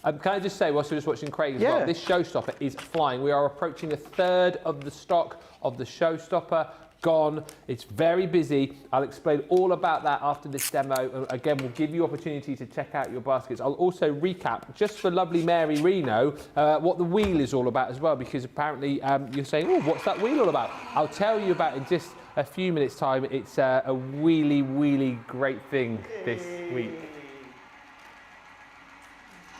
Can I just say, whilst we're just watching Craig as well, this Showstopper is flying. We are approaching a third of the stock of the Showstopper gone. It's very busy. I'll explain all about that after this demo. Again, we'll give you opportunity to check out your baskets. I'll also recap, just for lovely Mary Reno, what the wheel is all about as well, because apparently you're saying, oh, what's that wheel all about? I'll tell you about it in just a few minutes' time. It's a really great thing this week.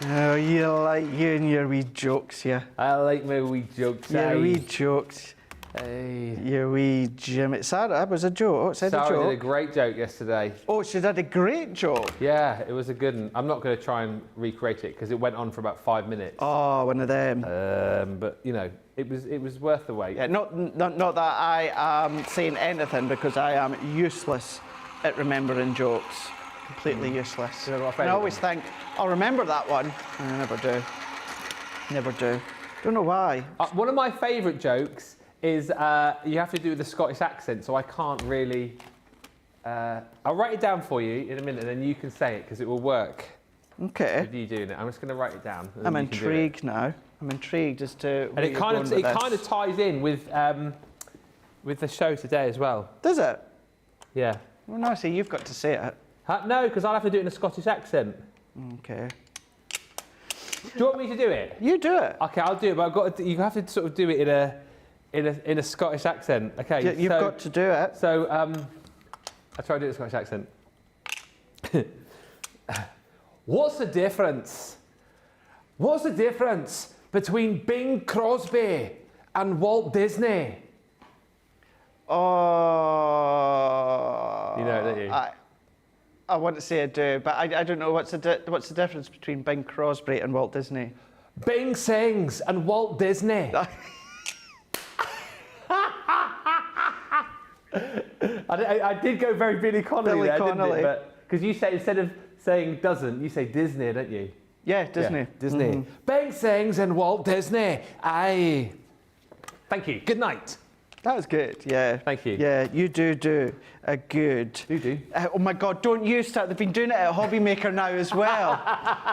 Oh, you and your wee jokes, yeah. I like my wee jokes. Your wee jokes. Hey. Your wee Jimmy. Sarah was a joke. Said Sarah a joke. did a great joke yesterday. Oh, she did a great joke. Yeah, it was a good one. I'm not going to try and recreate it because it went on for about 5 minutes. Oh, one of them. But you know, it was worth the wait. Yeah, not that I am saying anything, because I am useless at remembering jokes. Completely useless. You know, I always think I'll remember that one, and I never do. Never do. Don't know why. One of my favourite jokes is you have to do the Scottish accent, so I can't really. I'll write it down for you in a minute, and then you can say it because it will work. Okay. With you doing it, I'm just going to write it down. I'm intrigued now. I'm intrigued as to. And it kind of ties in with the show today as well. Does it? Yeah. Well, no, see, you've got to say it. No, because I'll have to do it in a Scottish accent. Okay. Do you want me to do it? You do it. Okay, I'll do it, but I've got to, you have to sort of do it in a Scottish accent. Okay. You've got to do it. So I'll try to do it in a Scottish accent. What's the difference? What's the difference between Bing Crosby and Walt Disney? Oh. You know, don't you? I want to say I do, but I don't know what's the difference between Bing Crosby and Walt Disney. Bing sings and Walt Disney. I did go very Billy Connolly there, didn't it? Because you say, instead of saying doesn't, you say Disney, don't you? Yeah, Disney. Yeah, Disney. Mm-hmm. Bing sings and Walt Disney. Aye. Thank you. Good night. That was good, yeah. Thank you. Yeah, you do a good. You do. Oh my God, don't you start. They've been doing it at Hobbymaker now as well.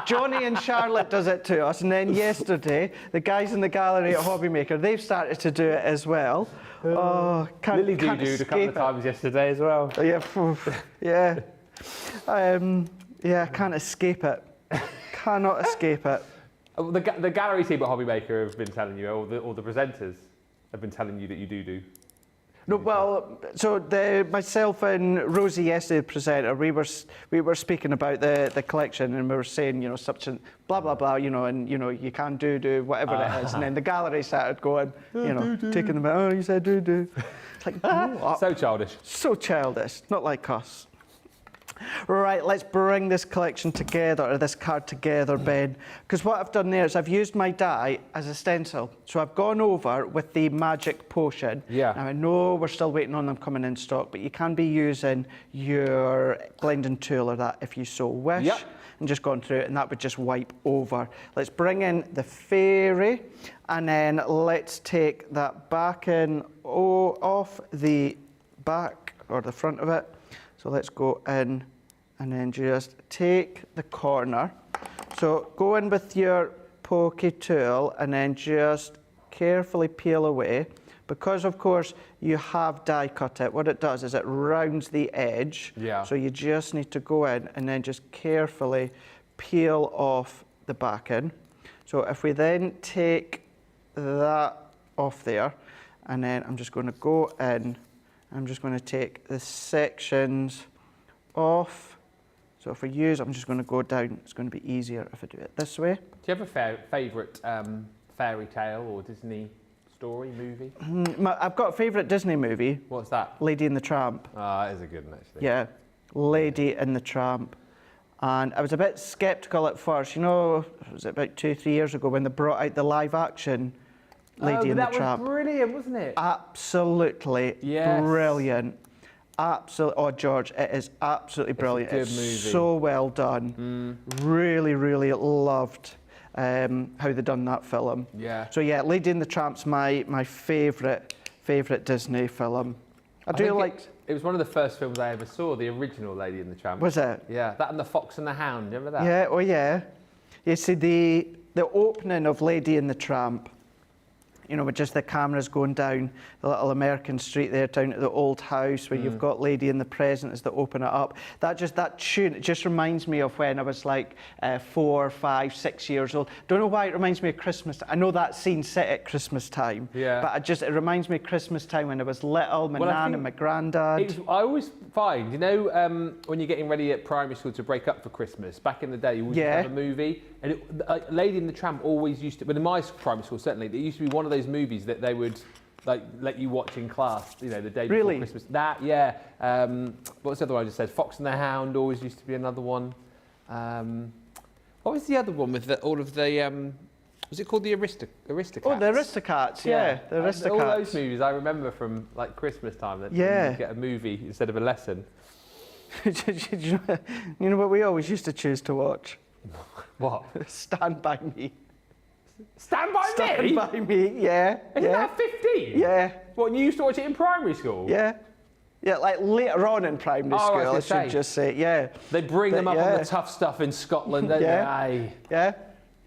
Johnny and Charlotte does it to us, and then yesterday, the guys in the gallery at Hobbymaker, they've started to do it as well. Lily can't a couple of times yesterday as well. Yeah, yeah. Yeah, I can't escape it. Cannot escape it. The gallery team at Hobbymaker have been telling you, all the presenters have been telling you that you do. No, well, so myself and Rosie yesterday, the presenter, we were speaking about the collection, and we were saying, you know, such and blah blah blah, you know, and you know, you can do whatever it is, and then the gallery started going, you know, taking them out. Oh, you said do. It's like, so childish. So childish, not like us. Right, let's bring this collection together, or this card together, Ben. Because what I've done there is I've used my die as a stencil. So I've gone over with the magic potion. Yeah. Now I know we're still waiting on them coming in stock, but you can be using your blending tool or that if you so wish. Yep. And just gone through it, and that would just wipe over. Let's bring in the fairy, and then let's take that back in off the back or the front of it. So let's go in and then just take the corner. So go in with your pokey tool and then just carefully peel away. Because of course you have die cut it, what it does is it rounds the edge. Yeah. So you just need to go in and then just carefully peel off the back end. So if we then take that off there, and then I'm just going to go in, I'm just going to take the sections off. So if I'm just going to go down. It's going to be easier if I do it this way. Do you have a favourite fairy tale or Disney story, movie? I've got a favourite Disney movie. What's that? Lady and the Tramp. Ah, that is a good one, actually. Yeah, Lady and the Tramp. And I was a bit sceptical at first. You know, was it about 2-3 years ago when they brought out the live action Lady and the Tramp. That was brilliant, wasn't it? Absolutely brilliant. Absolutely. Oh, George, it is absolutely brilliant. It's a good movie. So well done. Really, really loved how they done that film. Yeah. So yeah, Lady and the Tramp's my favourite Disney film. I do like. It was one of the first films I ever saw, the original Lady and the Tramp. Was it? Yeah, that and The Fox and the Hound. Remember that? Yeah. Oh yeah. You see the opening of Lady and the Tramp. You know, with just the cameras going down the little American street there, down to the old house where you've got Lady and the Present as they open it up. That tune, it just reminds me of when I was like 4, 5, 6 years old. Don't know why it reminds me of Christmas. I know that scene set at Christmas time. Yeah. But it reminds me of Christmas time when I was little, my nan and my granddad. I always find, you know, when you're getting ready at primary school to break up for Christmas, back in the day, you always have a movie. And Lady and the Tramp always used to, but in my primary school certainly, there used to be one of those movies that they would like let you watch in class, you know, the day before Christmas. That, yeah. What was the other one I just said? Fox and the Hound always used to be another one. What was the other one with all of the, was it called the Aristocats? Oh, the Aristocats, yeah. The Aristocats. All those movies I remember from like Christmas time that you get a movie instead of a lesson. You know what we always used to choose to watch? What? Stand By Me. Stand By Me? Stand By Me, yeah. Isn't that 15? Yeah. What, and you used to watch it in primary school? Yeah. Yeah, like later on in primary school, I should just say, yeah. They bring them up on the tough stuff in Scotland, don't they? Yeah.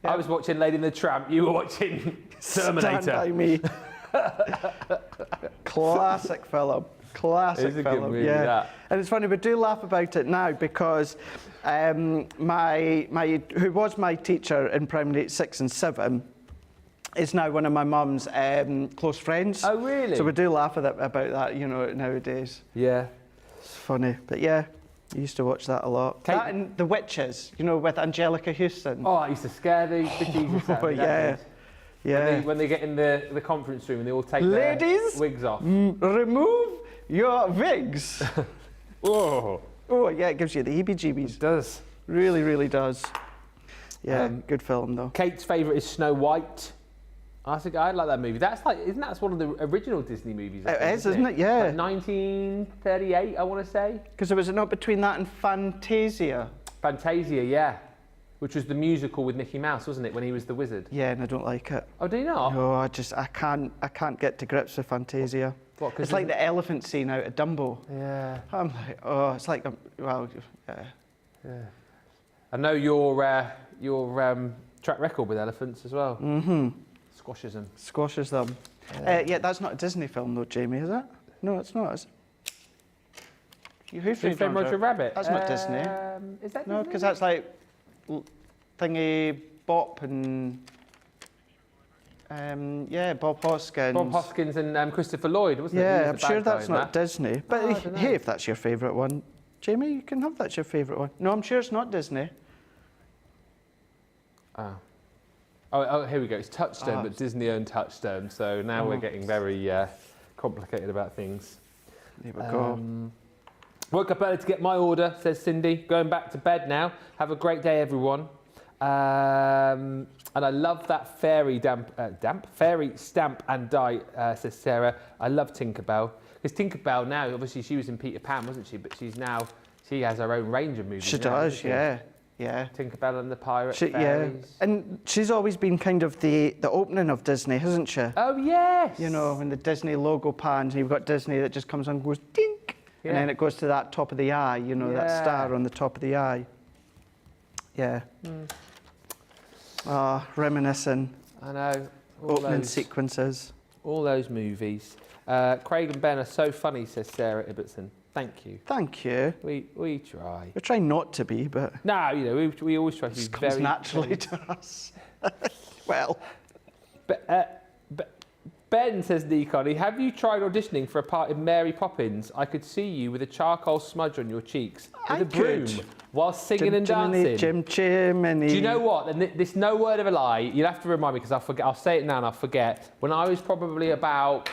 I was watching Lady and the Tramp, you were watching Terminator. Stand By Me. Classic film. Classic It's a film, good movie, yeah. that. And it's funny, we do laugh about it now because who was my teacher in primary 6 and 7 is now one of my mum's close friends. Oh, really? So we do laugh about that, you know, nowadays. Yeah. It's funny, but yeah, I used to watch that a lot. That and The Witches, you know, with Angelica Houston. Oh, I used to scare the Jesus out of me. Yeah. Yeah. When they get in the conference room and they all take their wigs off. Remove your wigs. Whoa. Oh, yeah, it gives you the heebie-jeebies. It does. Really, really does. Yeah, good film, though. Kate's favourite is Snow White. I think I like that movie. Isn't that one of the original Disney movies? It is, isn't it? Yeah. Like 1938, I want to say. Because it was not between that and Fantasia. Fantasia, yeah. Which was the musical with Mickey Mouse, wasn't it, when he was the wizard? Yeah, and I don't like it. Oh, do you not? No, I can't get to grips with Fantasia. What, it's like the elephant scene out of Dumbo. Yeah. I'm like, oh, it's like, well, yeah. I know your track record with elephants as well. Mm-hmm. Squashes them. Squashes them. Yeah, that's not a Disney film though, Jamie, is it? No, it's not, is it? Who Framed Roger Rabbit? That's not Disney. Is that No, because that's like Thingy Bop and Bob Hoskins. Bob Hoskins and Christopher Lloyd, wasn't it? Yeah, I'm sure that's not Disney. But Oh, hey, if that's your favourite one, Jamie, you can have that's your favourite one. No, I'm sure it's not Disney. Oh, here we go. It's Touchstone, but Disney owned Touchstone. So now we're getting very complicated about things. There we go. Woke up early to get my order, says Cindy. Going back to bed now. Have a great day, everyone. And I love that fairy fairy stamp and die, says Sarah. I love Tinkerbell. Because Tinkerbell now, obviously she was in Peter Pan, wasn't she? But she has her own range of movies. She does, yeah. Yeah. Tinkerbell and the Pirate Fairies. Yeah. And she's always been kind of the opening of Disney, hasn't she? Oh, yes. You know, when the Disney logo pans and you've got Disney that just comes on and goes dink. Yeah. And then it goes to that top of the eye, you know, that star on the top of the eye. Yeah. Reminiscing. I know. Opening sequences. All those movies. Craig and Ben are so funny, says Sarah Ibbotson. Thank you. Thank you. We try. We try not to be, but... No, you know, we always try to be very... comes naturally to us. Well... Ben, says Nikon, have you tried auditioning for a part in Mary Poppins? I could see you with a charcoal smudge on your cheeks with a broom while singing and dancing. Chimney. Do you know what? And this no word of a lie. You'll have to remind me because I'll forget. I'll say it now and I'll forget. When I was probably about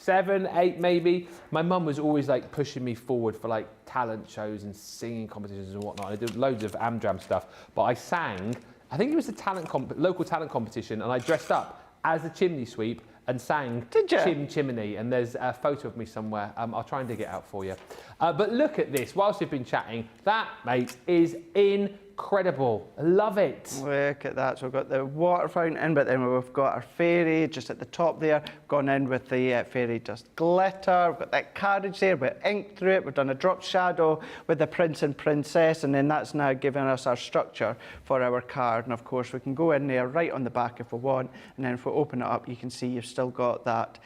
7, 8 maybe, my mum was always like pushing me forward for like talent shows and singing competitions and whatnot. I did loads of Amdram stuff, but I sang I think it was the local talent competition, and I dressed up as a chimney sweep and sang Chim Chimney, and there's a photo of me somewhere. I'll try and dig it out for you. But look at this, whilst we've been chatting, that, mate, is incredible. I love it. Look at that. So we've got the water fountain, but then we've got our fairy just at the top there, gone in with the fairy dust glitter. We've got that carriage there with ink through it. We've done a drop shadow with the prince and princess, and then that's now giving us our structure for our card. And of course, we can go in there right on the back if we want, and then if we open it up, you can see you've still got that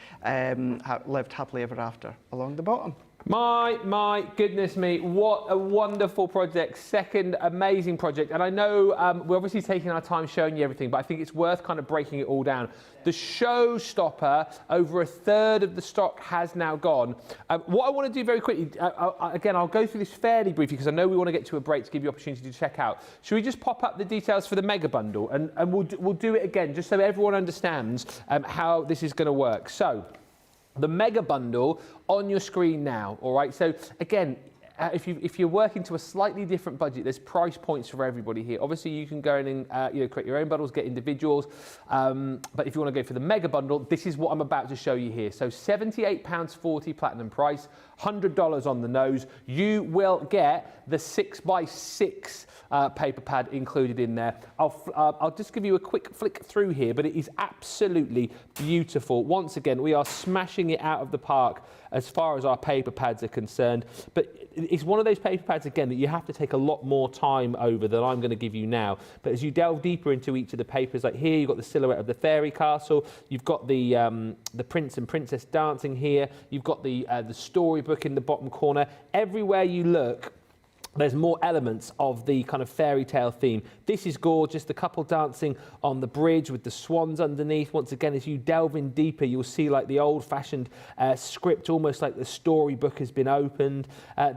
lived happily ever after along the bottom. My goodness me, what a wonderful project, second amazing project. And I know we're obviously taking our time showing you everything, but I think it's worth kind of breaking it all down. The Showstopper, over a third of the stock has now gone. What I want to do very quickly, again, I'll go through this fairly briefly because I know we want to get to a break to give you opportunity to check out. Should we just pop up the details for the mega bundle, and we'll do it again just so everyone understands how this is going to work. So, the mega bundle on your screen now, all right? So again, if you're working to a slightly different budget, there's price points for everybody here. Obviously, you can go in and create your own bundles, get individuals. But if you want to go for the mega bundle, this is what I'm about to show you here. So £78.40 platinum price, $100 on the nose. You will get the 6x6 paper pad included in there. I'll just give you a quick flick through here, but it is absolutely beautiful. Once again, we are smashing it out of the park as far as our paper pads are concerned. But it's one of those paper pads, again, that you have to take a lot more time over than I'm going to give you now. But as you delve deeper into each of the papers, like here, you've got the silhouette of the fairy castle. You've got the prince and princess dancing here. You've got the storybook in the bottom corner. Everywhere you look, there's more elements of the kind of fairy tale theme. This is gorgeous, the couple dancing on the bridge with the swans underneath. Once again, as you delve in deeper, you'll see like the old-fashioned script, almost like the storybook has been opened.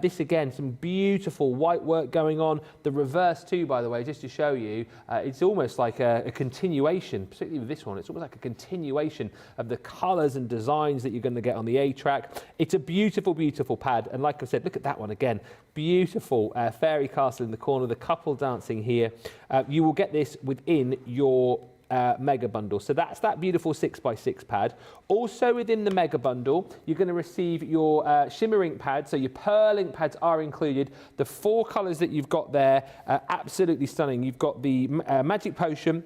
This again, some beautiful white work going on. The reverse too, by the way, just to show you, it's almost like a continuation, particularly with this one, it's almost like a continuation of the colours and designs that you're going to get on the A-track. It's a beautiful, beautiful pad. And like I said, look at that one again. Beautiful fairy castle in the corner, the couple dancing here. You will get this within your mega bundle. So that's that beautiful 6x6 pad. Also within the mega bundle, you're going to receive your shimmer ink pad. So your pearl ink pads are included. The 4 colours that you've got there are absolutely stunning. You've got the magic potion,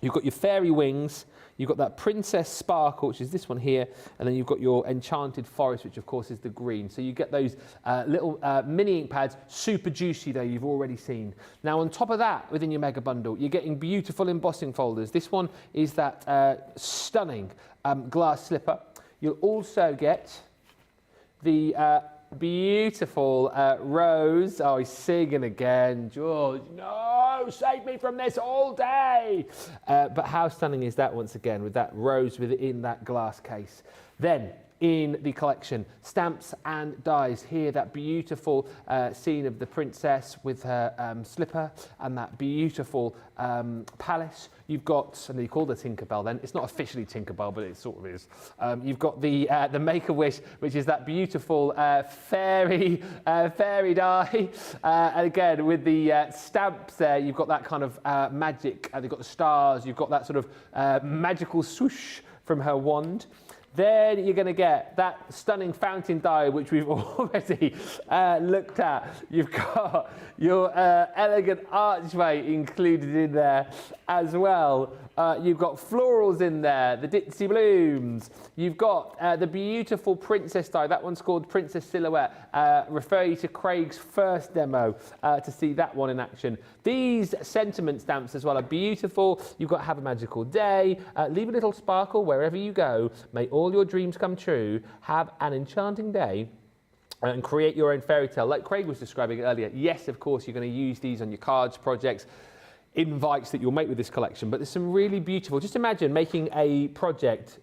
you've got your fairy wings, you've got that Princess Sparkle, which is this one here, and then you've got your Enchanted Forest, which of course is the green. So you get those little mini ink pads, super juicy though, you've already seen. Now on top of that, within your mega bundle, you're getting beautiful embossing folders. This one is that stunning glass slipper. You'll also get the beautiful rose. Oh, he's singing again. George, no, save me from this all day. But how stunning is that once again with that rose within that glass case. Then in the collection, stamps and dies. Here, that beautiful scene of the princess with her slipper and that beautiful palace. You've got, and they call the Tinkerbell then, it's not officially Tinkerbell, but it sort of is. You've got the Make-A-Wish, which is that beautiful fairy die. And again, with the stamps there, you've got that kind of magic, they've got the stars, you've got that sort of magical swoosh from her wand. Then you're going to get that stunning fountain die, which we've already looked at. You've got your elegant archway included in there as well. You've got florals in there, the Ditsy Blooms. You've got the beautiful princess die. That one's called Princess Silhouette. Refer you to Craig's first demo to see that one in action. These sentiment stamps as well are beautiful. You've got Have a Magical Day. Leave a little sparkle wherever you go. May all your dreams come true. Have an enchanting day. And create your own fairy tale. Like Craig was describing earlier, yes, of course, you're going to use these on your cards, projects, invites that you'll make with this collection, but there's some really beautiful, just imagine making a project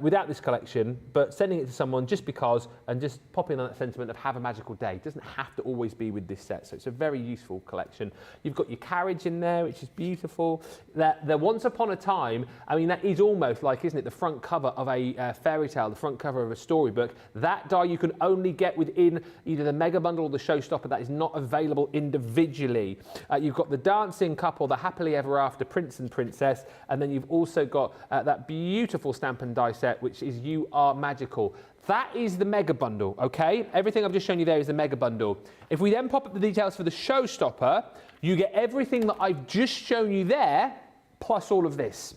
without this collection, but sending it to someone just because, and just popping on that sentiment of have a magical day. It doesn't have to always be with this set, so it's a very useful collection. You've got your carriage in there, which is beautiful. The Once Upon a Time, I mean, that is almost like, isn't it, the front cover of a fairy tale, the front cover of a storybook. That die you can only get within either the mega bundle or the Showstopper. That is not available individually. You've got the dancing couple, the happily ever after prince and princess, and then you've also got that beautiful stamp and die set, which is You Are Magical. That is the mega bundle, okay? Everything I've just shown you there is the mega bundle. If we then pop up the details for the Showstopper, you get everything that I've just shown you there, plus all of this.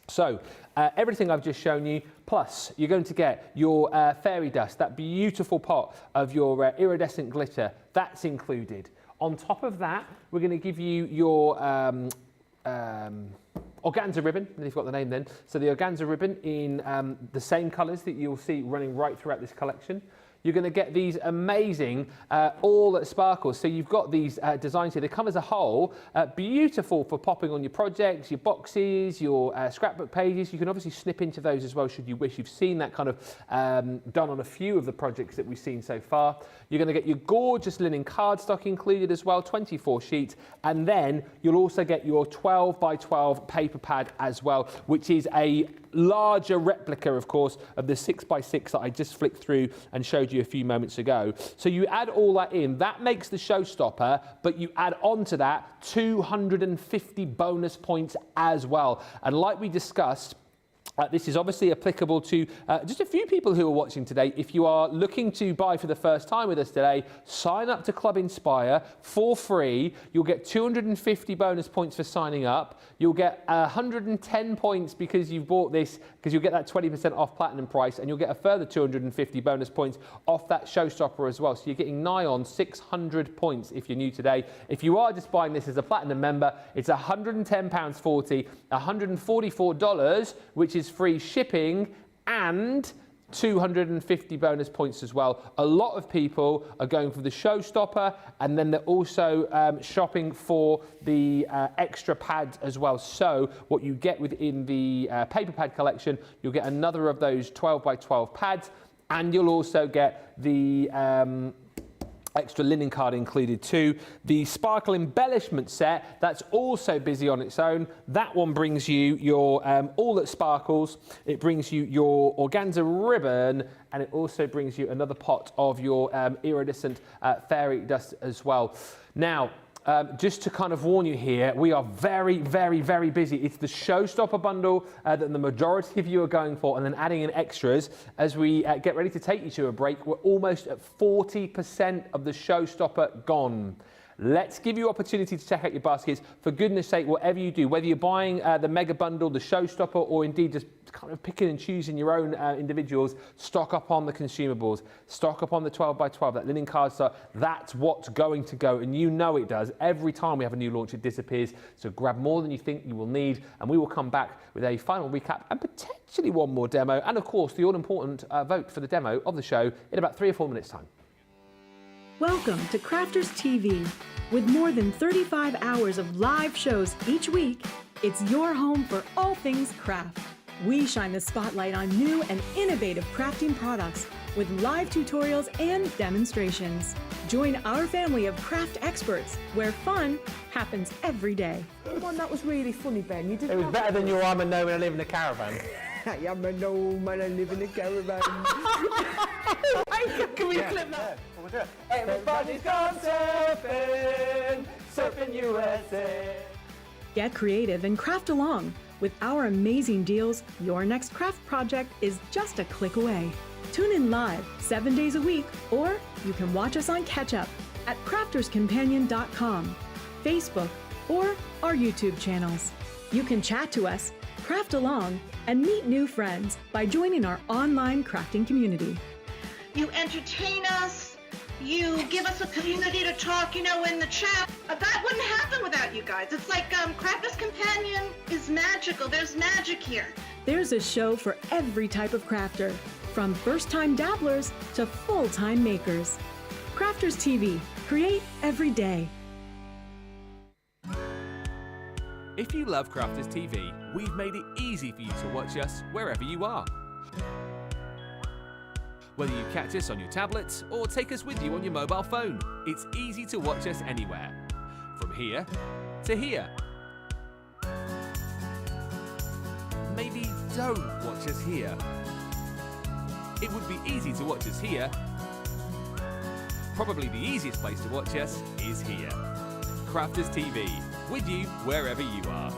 So, everything I've just shown you, plus you're going to get your fairy dust, that beautiful pot of your iridescent glitter, that's included. On top of that, we're going to give you your organza ribbon, and you've got the name then. So the organza ribbon in the same colours that you'll see running right throughout this collection. You're going to get these amazing all that sparkles. So you've got these designs here. They come as a whole, beautiful for popping on your projects, your boxes, your scrapbook pages. You can obviously snip into those as well should you wish. You've seen that kind of done on a few of the projects that we've seen so far. You're going to get your gorgeous linen cardstock included as well, 24 sheets. And then you'll also get your 12 by 12 paper pad as well, which is a larger replica, of course, of the 6 by 6 that I just flicked through and showed you a few moments ago. So you add all that in, that makes the Showstopper, but you add on to that 250 bonus points as well. And like we discussed, this is obviously applicable to just a few people who are watching today. If you are looking to buy for the first time with us today, sign up to Club Inspire for free. You'll get 250 bonus points for signing up. You'll get 110 points because you've bought this, because you'll get that 20% off platinum price, and you'll get a further 250 bonus points off that Showstopper as well. So you're getting nigh on 600 points if you're new today. If you are just buying this as a platinum member, it's £110.40, $144, which is free shipping, and 250 bonus points as well. A lot of people are going for the Showstopper, and then they're also shopping for the extra pads as well. So what you get within the paper pad collection, you'll get another of those 12 by 12 pads, and you'll also get the extra linen card included too. The sparkle embellishment set, that's also busy on its own. That one brings you your all that sparkles. It brings you your organza ribbon, and it also brings you another pot of your iridescent fairy dust as well. Now, just to kind of warn you here, we are very, very, very busy. It's the Showstopper bundle that the majority of you are going for, and then adding in extras. As we get ready to take you to a break, we're almost at 40% of the Showstopper gone. Let's give you opportunity to check out your baskets. For goodness sake, whatever you do, whether you're buying the mega bundle, the Showstopper, or indeed just kind of picking and choosing your own individuals, stock up on the consumables, stock up on the 12 by 12, that linen cardstock. That's what's going to go, and you know it does. Every time we have a new launch, it disappears. So grab more than you think you will need, and we will come back with a final recap and potentially one more demo, and of course the all-important vote for the demo of the show in about 3 or 4 minutes' time. Welcome to Crafters TV. With more than 35 hours of live shows each week, it's your home for all things craft. We shine the spotlight on new and innovative crafting products with live tutorials and demonstrations. Join our family of craft experts where fun happens every day. One that was really funny, Ben. You did. It was better than your I'm a gnome and I live in a caravan. I am a gnome and I live in a caravan. Can we clip that? We'll do it. Everybody's gone surfing, surfing USA. Get creative and craft along. With our amazing deals, your next craft project is just a click away. Tune in live 7 days a week, or you can watch us on Catch Up at crafterscompanion.com, Facebook, or our YouTube channels. You can chat to us, craft along, and meet new friends by joining our online crafting community. You entertain us, you give us a community to talk, in the chat. That wouldn't happen without you guys. It's like Crafters Companion is magical. There's magic here. There's a show for every type of crafter, from first-time dabblers to full-time makers. Crafters TV, create every day. If you love Crafters TV, we've made it easy for you to watch us wherever you are. Whether you catch us on your tablets or take us with you on your mobile phone, it's easy to watch us anywhere. From here to here. Maybe don't watch us here. It would be easy to watch us here. Probably the easiest place to watch us is here. Crafters TV, with you wherever you are.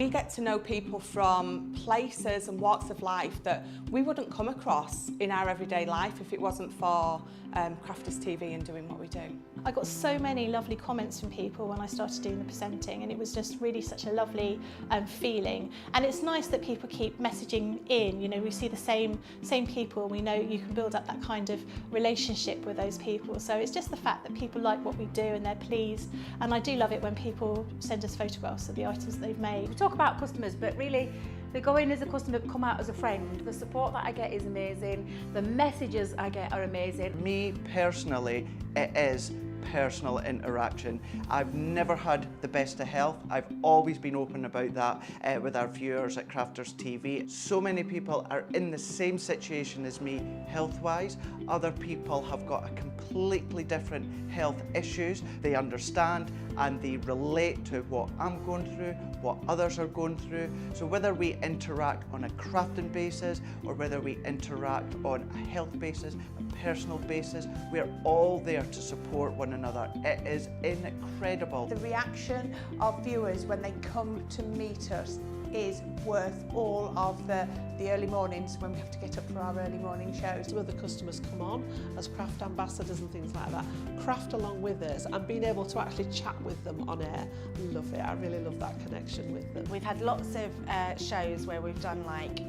We get to know people from places and walks of life that we wouldn't come across in our everyday life if it wasn't for Crafters TV and doing what we do. I got so many lovely comments from people when I started doing the presenting, and it was just really such a lovely feeling. And it's nice that people keep messaging in. You know, we see the same people. We know you can build up that kind of relationship with those people. So it's just the fact that people like what we do and they're pleased. And I do love it when people send us photographs of the items that they've made. We talk about customers, but really they go in as a customer, come out as a friend. The support that I get is amazing. The messages I get are amazing. Me personally, it is personal interaction. I've never had the best of health. I've always been open about that with our viewers at Crafters TV. So many people are in the same situation as me health-wise. Other people have got a completely different health issues. They understand and they relate to what I'm going through, what others are going through. So whether we interact on a crafting basis or whether we interact on a health basis, a personal basis, we're all there to support one another. It is incredible. The reaction of viewers when they come to meet us is worth all of the early mornings when we have to get up for our early morning shows. Some of the customers come on as craft ambassadors and things like that, craft along with us, and being able to actually chat with them on air. Love it. I really love that connection with them. We've had lots of shows where we've done like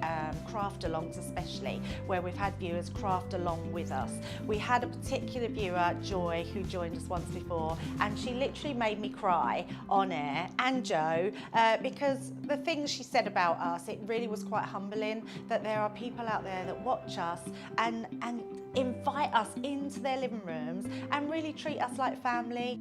craft alongs, especially where we've had viewers craft along with us. We had a particular viewer, Joy, who joined us once before, and she literally made me cry on air, and Joe, because the things she said about us, it really was quite humbling that there are people out there that watch us and invite us into their living rooms and really treat us like family.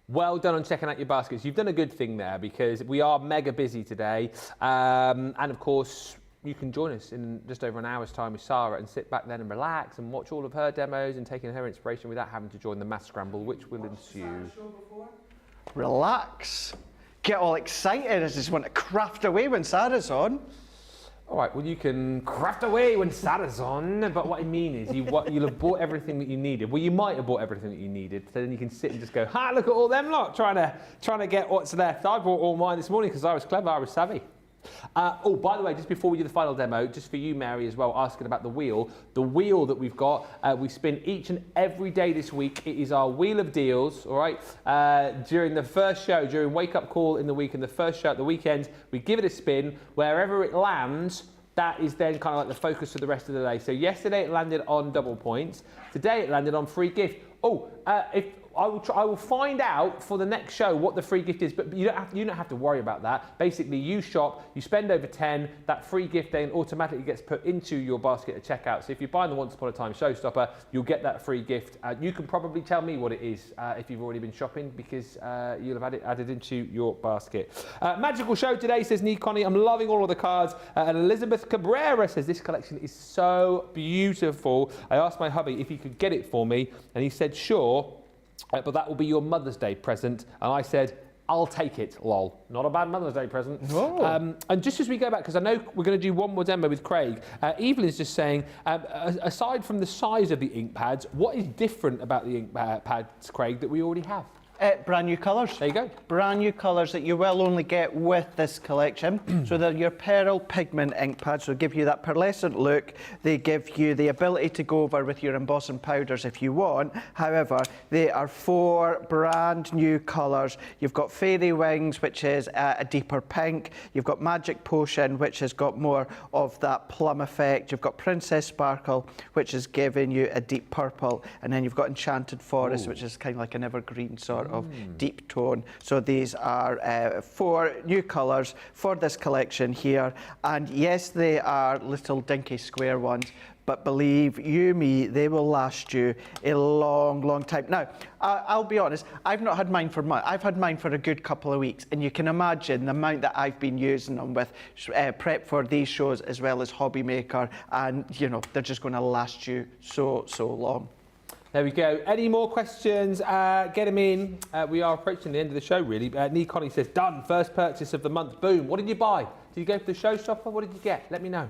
Well done on checking out your baskets. You've done a good thing there because we are mega busy today. And of course, you can join us in just over an hour's time with Sarah and sit back then and relax and watch all of her demos and taking her inspiration without having to join the math scramble, which will ensue. Relax. Get all excited. I just want to craft away when Sarah's on. All right, well, you can craft away when Sarah's on, but what I mean is you'll have bought everything that you needed. Well, you might have bought everything that you needed, so then you can sit and just go, ha, look at all them lot, trying to get what's left. I bought all mine this morning because I was clever, I was savvy. Oh, by the way, just before we do the final demo, just for you, Mary, as well, asking about the wheel that we've got, we spin each and every day this week. It is our Wheel of Deals, all right? During the first show, during Wake Up Call in the week and the first show at the weekend, we give it a spin. Wherever it lands, that is then kind of like the focus for the rest of the day. So yesterday it landed on double points. Today it landed on free gift. Oh, I will find out for the next show what the free gift is, but you don't have to worry about that. Basically, you shop, you spend over 10, that free gift then automatically gets put into your basket at checkout. So if you're buying the Once Upon a Time Showstopper, you'll get that free gift. You can probably tell me what it is if you've already been shopping because you'll have had it added into your basket. Magical show today, says Nee Connie. I'm loving all of the cards. And Elizabeth Cabrera says this collection is so beautiful. I asked my hubby if he could get it for me, and he said sure. But that will be your Mother's Day present. And I said, I'll take it, lol. Not a bad Mother's Day present. Oh. And just as we go back, because I know we're going to do one more demo with Craig, Evelyn's just saying, aside from the size of the ink pads, what is different about the ink pads, Craig, that we already have? Brand new colours. There you go. Brand new colours that you will only get with this collection. So they're your Pearl Pigment ink pads, so give you that pearlescent look. They give you the ability to go over with your embossing powders if you want. However, they are 4 brand new colours. You've got Fairy Wings, which is a deeper pink. You've got Magic Potion, which has got more of that plum effect. You've got Princess Sparkle, which is giving you a deep purple. And then you've got Enchanted Forest, which is kind of like an evergreen sort sort of deep tone. So these are 4 new colours for this collection here. And yes, they are little dinky square ones, but believe you me, they will last you a long, long time. Now, I'll be honest, I've not had mine for months. I've had mine for a good couple of weeks, and you can imagine the amount that I've been using them with prep for these shows as well as Hobby Maker, and you know, they're just going to last you so, so long. There we go. Any more questions? Get them in. We are approaching the end of the show, really. Nee Connie says, done. First purchase of the month. Boom. What did you buy? Did you go for the Showstopper? What did you get? Let me know.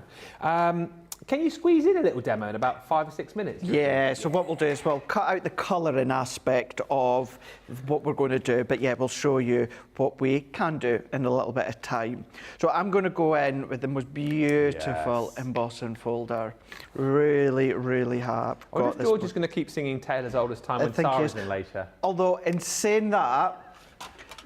Can you squeeze in a little demo in about 5 or 6 minutes? Yeah, so what we'll do is we'll cut out the colouring aspect of what we're going to do, but yeah, we'll show you what we can do in a little bit of time. So I'm going to go in with the most beautiful embossing folder. Really, really happy. I wonder if George is going to keep singing Tale as Old as Time when Sarah's in later. Although, in saying that,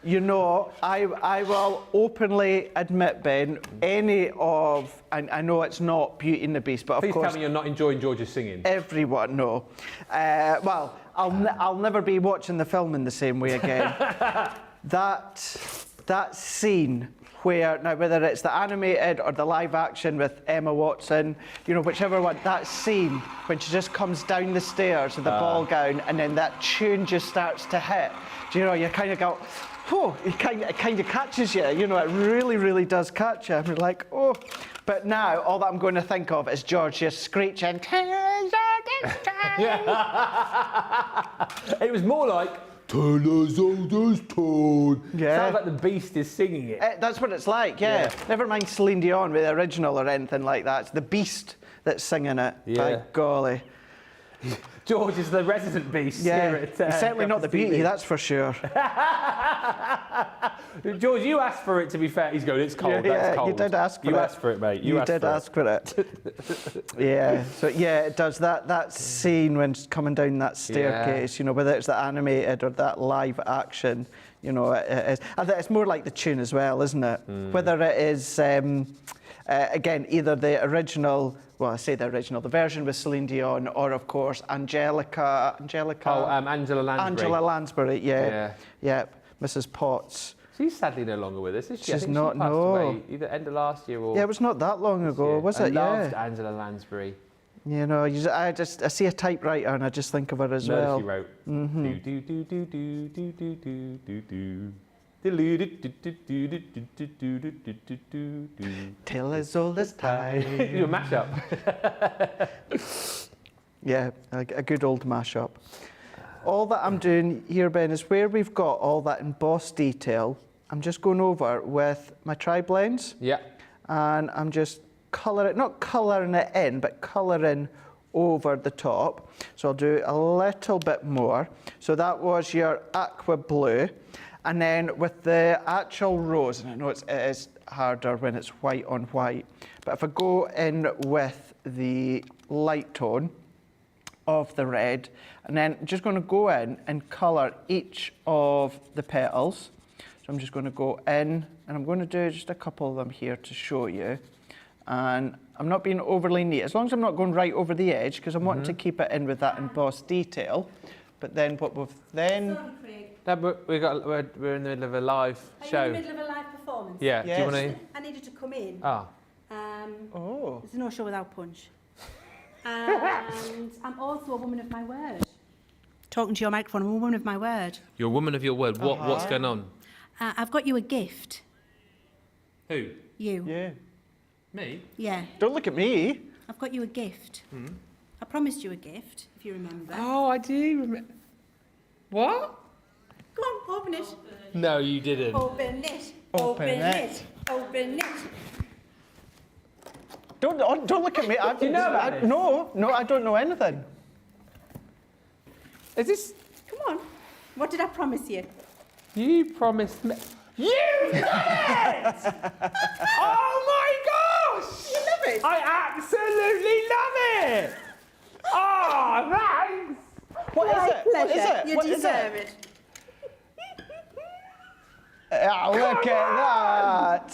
you know, I will openly admit, Ben, any of, and I know it's not Beauty and the Beast, but of course... Please tell me you're not enjoying George's singing. Everyone, no. Well, I'll never be watching the film in the same way again. that scene where, now whether it's the animated or the live action with Emma Watson, you know, whichever one, that scene when she just comes down the stairs with the ball gown and then that tune just starts to hit, do you know, you kind of go, oh, it kind of catches you, you know, it really, really does catch you. And you're like, oh. But now, all that I'm going to think of is George just screeching, It was more like, Tale as Old as Time. Yeah. Sounds like the Beast is singing it. That's what it's like, yeah. Never mind Celine Dion with the original or anything like that. It's the Beast that's singing it. Yeah. By golly. George is the resident beast here at he's certainly not the Beauty, that's for sure. George, you asked for it, to be fair. He's going, it's cold, that's cold. You did ask for it. You asked for it, mate. You did ask for it. Yeah, so yeah, it does. That scene when it's coming down that staircase, you know, whether it's the animated or that live action, you know, it is. I think it's more like the tune as well, isn't it? Whether it is, again, either the original, well, I say the original, the version with Celine Dion, or of course Angelica. Oh, Angela Lansbury. Angela Lansbury, yeah. Mrs. Potts. She's sadly no longer with us, is she? She's I think not, she passed away either end of last year or... Yeah, it was not that long ago, was it? I loved Angela Lansbury. You know, I see a typewriter and I just think of her as well. She wrote. Till as old as time. Do a mashup. Yeah, a good old mashup. All that I'm doing here, Ben, is where we've got all that embossed detail, I'm just going over with my tri-blends. Yeah. And I'm just not colouring it in, but colouring over the top. So I'll do a little bit more. So that was your aqua blue. And then with the actual rose, and I know it is harder when it's white on white, but if I go in with the light tone of the red, and then I'm just going to go in and colour each of the petals. So I'm just going to go in, and I'm going to do just a couple of them here to show you. And I'm not being overly neat, as long as I'm not going right over the edge, because I'm wanting to keep it in with that embossed detail. But then what we've then... We're in the middle of a live show. Are you in the middle of a live performance? Yeah, yes. Do you want to... I needed to come in. There's no show without punch. And I'm also a woman of my word. Talking to your microphone, I'm a woman of my word. You're a woman of your word. What's going on? I've got you a gift. Who? You. Yeah. Me? Yeah. Don't look at me. I've got you a gift. I promised you a gift, if you remember. Oh, I do remember. What? Go on, open it. No, you didn't. Open it. Open it. Open it. Don't look at me. Do you know about this? No, I don't know anything. Is this... Come on. What did I promise you? You promised me... You love it! Oh my gosh! You love it? I absolutely love it! Oh, thanks! What is it? Pleasure. What is it? You What deserve is it. Look at that!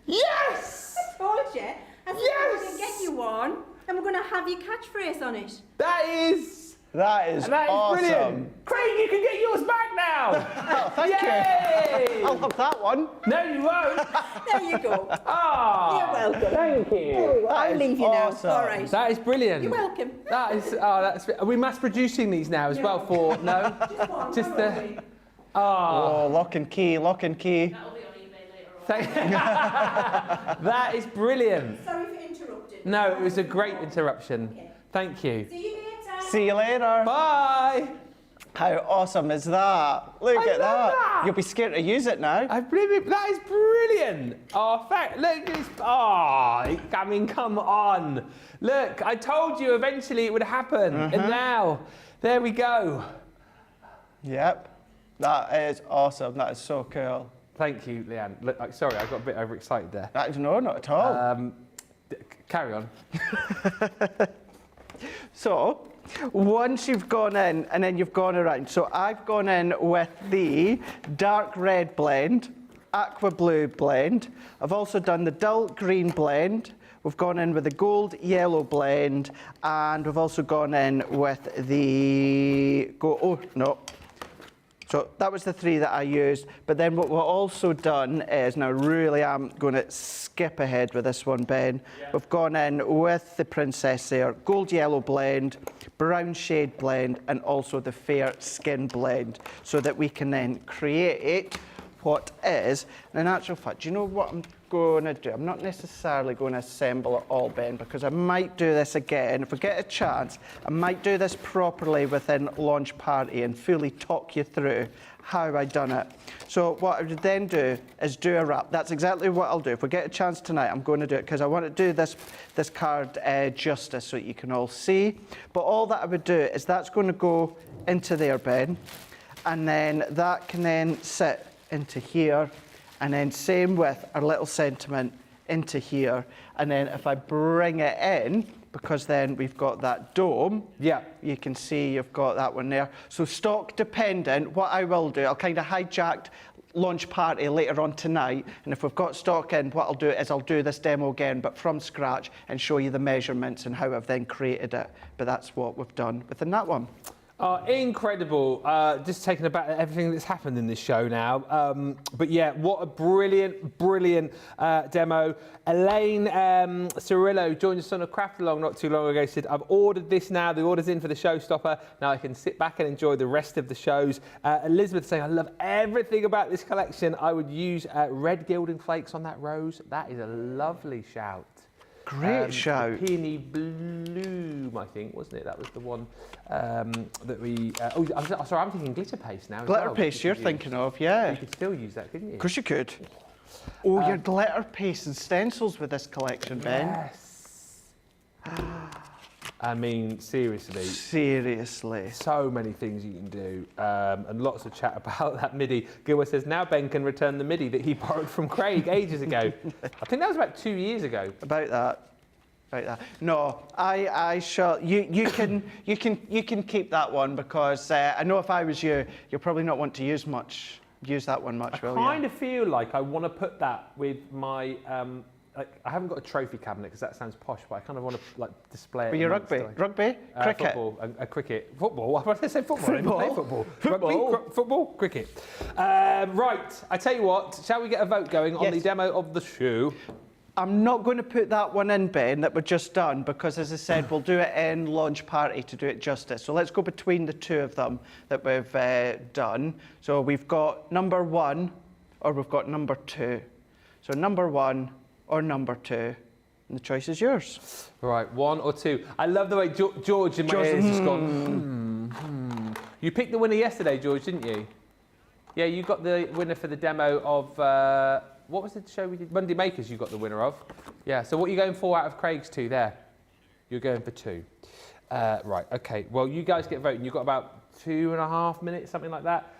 Yes! I told you. I said I'm going to get you one, and we're going to have your catchphrase on it. That is That is awesome. Brilliant. Craig, you can get yours back now. Oh, thank you. I'll have that one. No, you won't. There you go. Ah, You're welcome. Thank you. I'll leave you awesome. now. All right. That is brilliant. You're welcome. That is. Oh, that's. Are we mass producing these now as well? For no, just the. Oh, lock and key, lock and key. That is brilliant. Sorry for interrupting. No, it was a great interruption. Okay. Thank you. See you later. See you later. Bye. How awesome is that? Look I at love that. You'll be scared to use it now. That is brilliant. Oh, look, it's, I mean, come on. Look, I told you eventually it would happen. And now, there we go. Yep. That is awesome. That is so cool. Thank you, Leanne. Look, sorry, I got a bit overexcited there. No, not at all. Carry on. So, once you've gone in and then you've gone around, so I've gone in with the dark red blend, aqua blue blend. I've also done the dull green blend. We've gone in with the gold yellow blend, and we've also gone in with the So that was the three that I used. But then what we've also done is, now really I'm going to skip ahead with this one, Ben. Yeah. We've gone in with the Princess there, gold yellow blend, brown shade blend, and also the fair skin blend, so that we can then create what is, and in actual fact, do you know what I'm going to do? I'm not necessarily going to assemble it all, Ben, because I might do this again. If we get a chance, I might do this properly within Launch Party and fully talk you through how I done it. So what I would then do is do a wrap. That's exactly what I'll do. If we get a chance tonight, I'm going to do it because I want to do this card justice so that you can all see. But all that I would do is that's going to go into there, Ben, and then that can then sit into here, and then same with our little sentiment into here, and then if I bring it in, because then we've got that dome, yeah, you can see you've got that one there. So stock dependent, what I will do, I'll kind of hijack Launch Party later on tonight, and if we've got stock in, what I'll do is I'll do this demo again, but from scratch, and show you the measurements and how I've then created it. But that's what we've done within that one. Incredible. Just taken aback at everything that's happened in this show now. But yeah, what a brilliant, brilliant demo. Elaine Cirillo joined us on a craft along not too long ago, said, I've ordered this now. The order's in for the Showstopper. Now I can sit back and enjoy the rest of the shows. Elizabeth saying, I love everything about this collection. I would use red gilding flakes on that rose. That is a lovely shout. Great shout. Peony Bloom, I think, wasn't it? That was the one that we... I'm sorry, I'm thinking glitter paste now. Glitter paste you're thinking of, yeah. You could still use that, couldn't you? Of course you could. Oh, your glitter paste and stencils with this collection, Ben. Yes. I mean, seriously. Seriously. So many things you can do, and lots of chat about that MIDI. Gilbert says, now Ben can return the MIDI that he borrowed from Craig ages ago. I think that was about 2 years ago. About that. No, I shall. You can keep that one, because I know if I was you, you'll probably not want to use that one much, will you? I kind of feel like I want to put that with my. I haven't got a trophy cabinet because that sounds posh, but I kind of want to display it. But your rugby, cricket, football, cricket, football. Why did I say football? I didn't play football. Rugby, football, cricket. Right, I tell you what. Shall we get a vote going on the demo of the show? I'm not going to put that one in, Ben, that we've just done, because as I said, we'll do it in Launch Party to do it justice. So let's go between the two of them that we've done. So we've got number 1, or we've got number 2. So number 1 or number 2, and the choice is yours. Right, 1 or 2. I love the way George in my ears just gone. You picked the winner yesterday, George, didn't you? Yeah, you got the winner for the demo of what was the show we did? Monday Makers. You got the winner of. Yeah. So what are you going for out of Craig's 2 there? You're going for 2. Right. Okay. Well, you guys get voting. You've got about 2.5 minutes, something like that.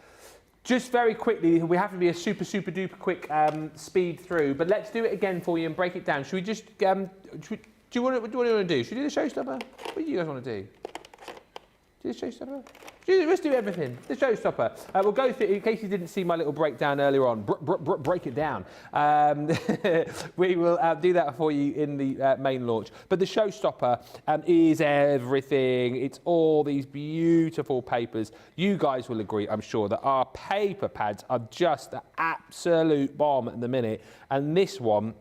Just very quickly, we have to be a super duper quick speed through, but let's do it again for you and break it down. Should we just, what do you want to do? Should we do the Showstopper? What do you guys want to do? Do the Showstopper? Let's do everything. The Showstopper. We'll go through, in case you didn't see my little breakdown earlier on, break it down. We will do that for you in the main launch. But the Showstopper is everything. It's all these beautiful papers. You guys will agree, I'm sure, that our paper pads are just the absolute bomb at the minute. And this one,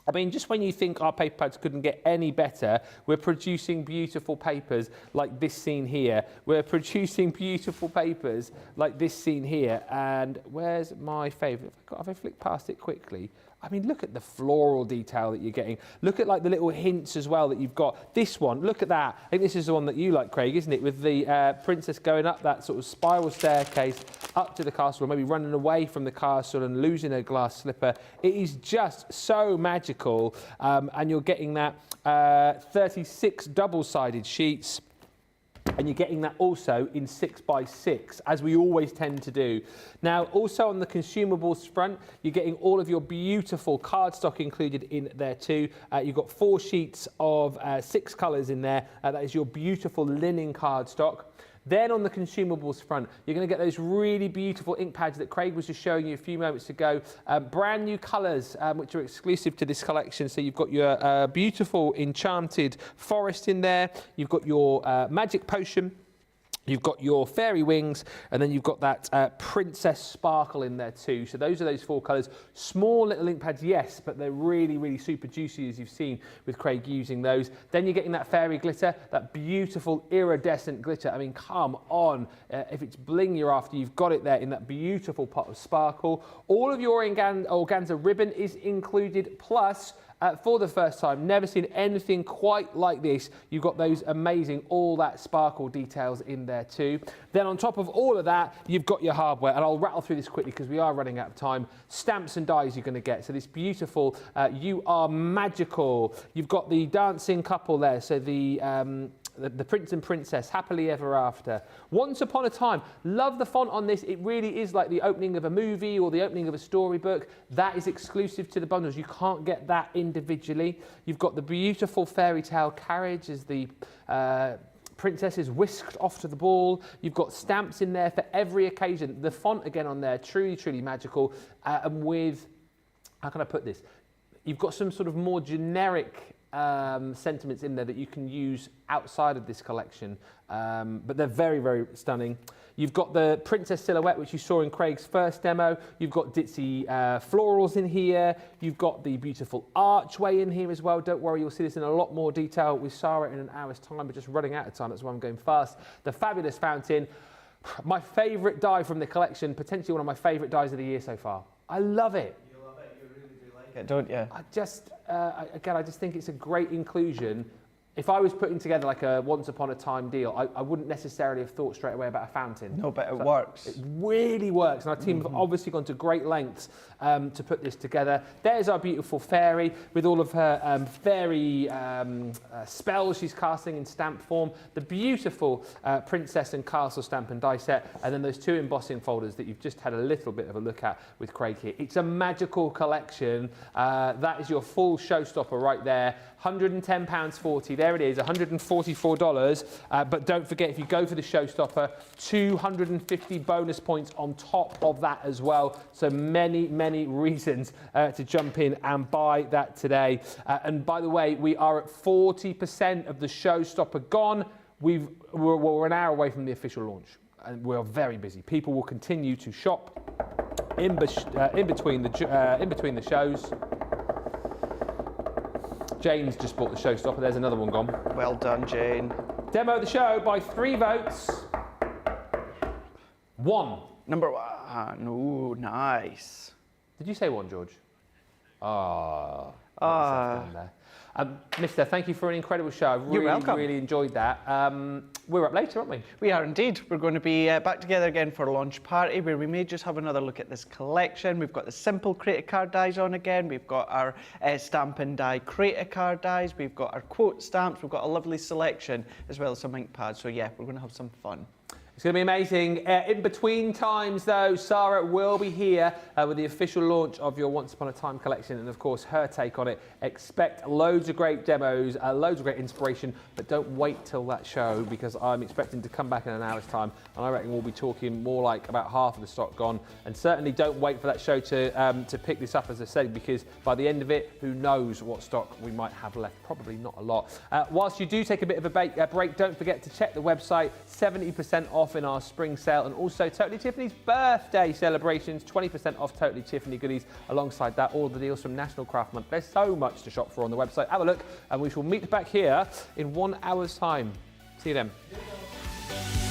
I mean, just when you think our paper pads couldn't get any better, we're producing beautiful papers like this scene here. We're producing beautiful papers like this scene here. And where's my favourite? If I flick past it quickly, I mean, look at the floral detail that you're getting. Look at like the little hints as well that you've got. This one, look at that. I think this is the one that you like, Craig, isn't it? With the princess going up that sort of spiral staircase up to the castle, or maybe running away from the castle and losing her glass slipper. It is just so magical. And you're getting that 36 double-sided sheets. And you're getting that also in 6x6, as we always tend to do. Now, also on the consumables front, you're getting all of your beautiful cardstock included in there too. You've got 4 sheets of 6 colours in there. That is your beautiful linen cardstock. Then on the consumables front, you're going to get those really beautiful ink pads that Craig was just showing you a few moments ago. Brand new colours, which are exclusive to this collection. So you've got your beautiful enchanted forest in there. You've got your magic potion. You've got your fairy wings, and then you've got that princess sparkle in there too. So those are those 4 colours. Small little ink pads, yes, but they're really, really super juicy, as you've seen with Craig using those. Then you're getting that fairy glitter, that beautiful iridescent glitter. I mean, come on. If it's bling you're after, you've got it there in that beautiful pot of sparkle. All of your organza ribbon is included, plus for the first time, never seen anything quite like this. You've got those amazing, all that sparkle details in there too. Then on top of all of that, you've got your hardware, and I'll rattle through this quickly because we are running out of time. Stamps and dies you're going to get. So this beautiful, You Are Magical. You've got the dancing couple there. So the prince and princess, happily ever after. Once upon a time. Love the font on this. It really is like the opening of a movie or the opening of a storybook. That is exclusive to the bundles. You can't get that individually. You've got the beautiful fairy tale carriage as the princess is whisked off to the ball. You've got stamps in there for every occasion. The font again on there, truly, truly magical. And with, how can I put this? You've got some sort of more generic sentiments in there that you can use outside of this collection, but they're very, very stunning. You've got the princess silhouette, which you saw in Craig's first demo. You've got ditzy florals in here. You've got the beautiful archway in here as well. Don't worry, you'll see this in a lot more detail with Sarah in an hour's time, but just running out of time, that's why I'm going fast. The fabulous fountain. My favourite die from the collection, potentially one of my favourite dies of the year so far. I love it. You love it, you really do like it, don't you? I just, again, I just think it's a great inclusion. If I was putting together like a once upon a time deal, I wouldn't necessarily have thought straight away about a fountain. No, but it works. It really works. And our team have obviously gone to great lengths to put this together. There's our beautiful fairy with all of her fairy spells she's casting in stamp form. The beautiful princess and castle stamp and die set. And then those 2 embossing folders that you've just had a little bit of a look at with Craig here. It's a magical collection. That is your full Showstopper right there. £110.40. There it is, $144. But don't forget, if you go for the Showstopper, 250 bonus points on top of that as well. So many, many reasons to jump in and buy that today. And by the way, we are at 40% of the Showstopper gone. We're an hour away from the official launch, and we're very busy. People will continue to shop in between the shows. Jane's just bought the Showstopper. There's another one gone. Well done, Jane. Demo of the show by 3 votes. 1. Number 1. Ooh, nice. Did you say 1, George? Mister, thank you for an incredible show. I've really enjoyed that. We're up later, aren't we? We are indeed. We're going to be back together again for a launch party where we may just have another look at this collection. We've got the simple creative card dies on again. We've got our stamp and die creative card dies. We've got our quote stamps. We've got a lovely selection as well as some ink pads. So yeah, we're going to have some fun. It's going to be amazing. In between times, though, Sarah will be here with the official launch of your Once Upon a Time collection and, of course, her take on it. Expect loads of great demos, loads of great inspiration, but don't wait till that show because I'm expecting to come back in an hour's time and I reckon we'll be talking more like about half of the stock gone. And certainly don't wait for that show to pick this up, as I said, because by the end of it, who knows what stock we might have left. Probably not a lot. Whilst you do take a bit of a break, don't forget to check the website. 70% off in our spring sale, and also Totally Tiffany's birthday celebrations, 20% off Totally Tiffany goodies. Alongside that, all the deals from National Craft Month. There's so much to shop for on the website. Have a look, and we shall meet back here in 1 hour's time. See you then.